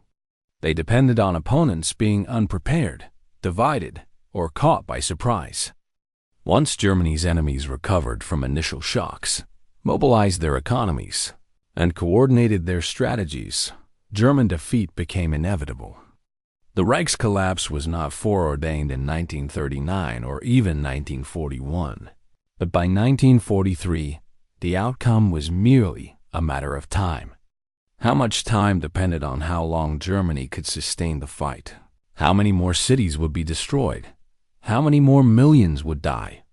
They depended on opponents being unprepared, divided, or caught by surprise. Once Germany's enemies recovered from initial shocks, mobilized their economies, and coordinated their strategies, German defeat became inevitable. The Reich's collapse was not foreordained in 1939 or even 1941, but by 1943, the outcome was merely a matter of time. How much time depended on how long Germany could sustain the fight. How many more cities would be destroyed? How many more millions would die?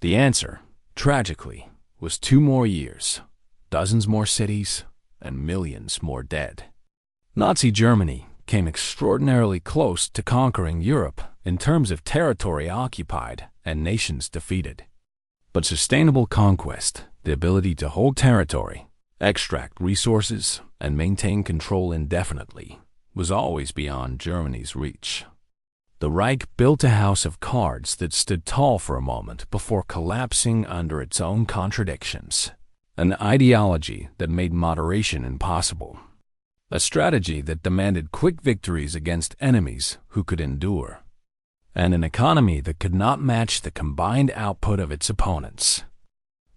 The answer, tragically, was 2 more years, dozens more cities, and millions more dead. Nazi Germany came extraordinarily close to conquering Europe in terms of territory occupied and nations defeated. But sustainable conquest, the ability to hold territory, extract resources, and maintain control indefinitely, was always beyond Germany's reach. The Reich built a house of cards that stood tall for a moment before collapsing under its own contradictions, an ideology that made moderation impossible, a strategy that demanded quick victories against enemies who could endure, and an economy that could not match the combined output of its opponents.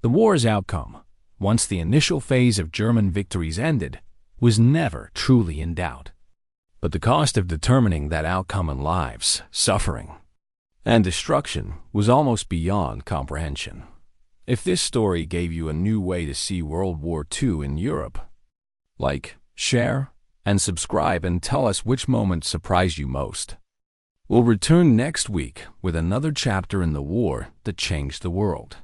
The war's outcome, once the initial phase of German victories ended, was never truly in doubt. But the cost of determining that outcome in lives, suffering, and destruction was almost beyond comprehension. If this story gave you a new way to see World War II in Europe, like, share, and subscribe and tell us which moment surprised you most. We'll return next week with another chapter in the war that changed the world.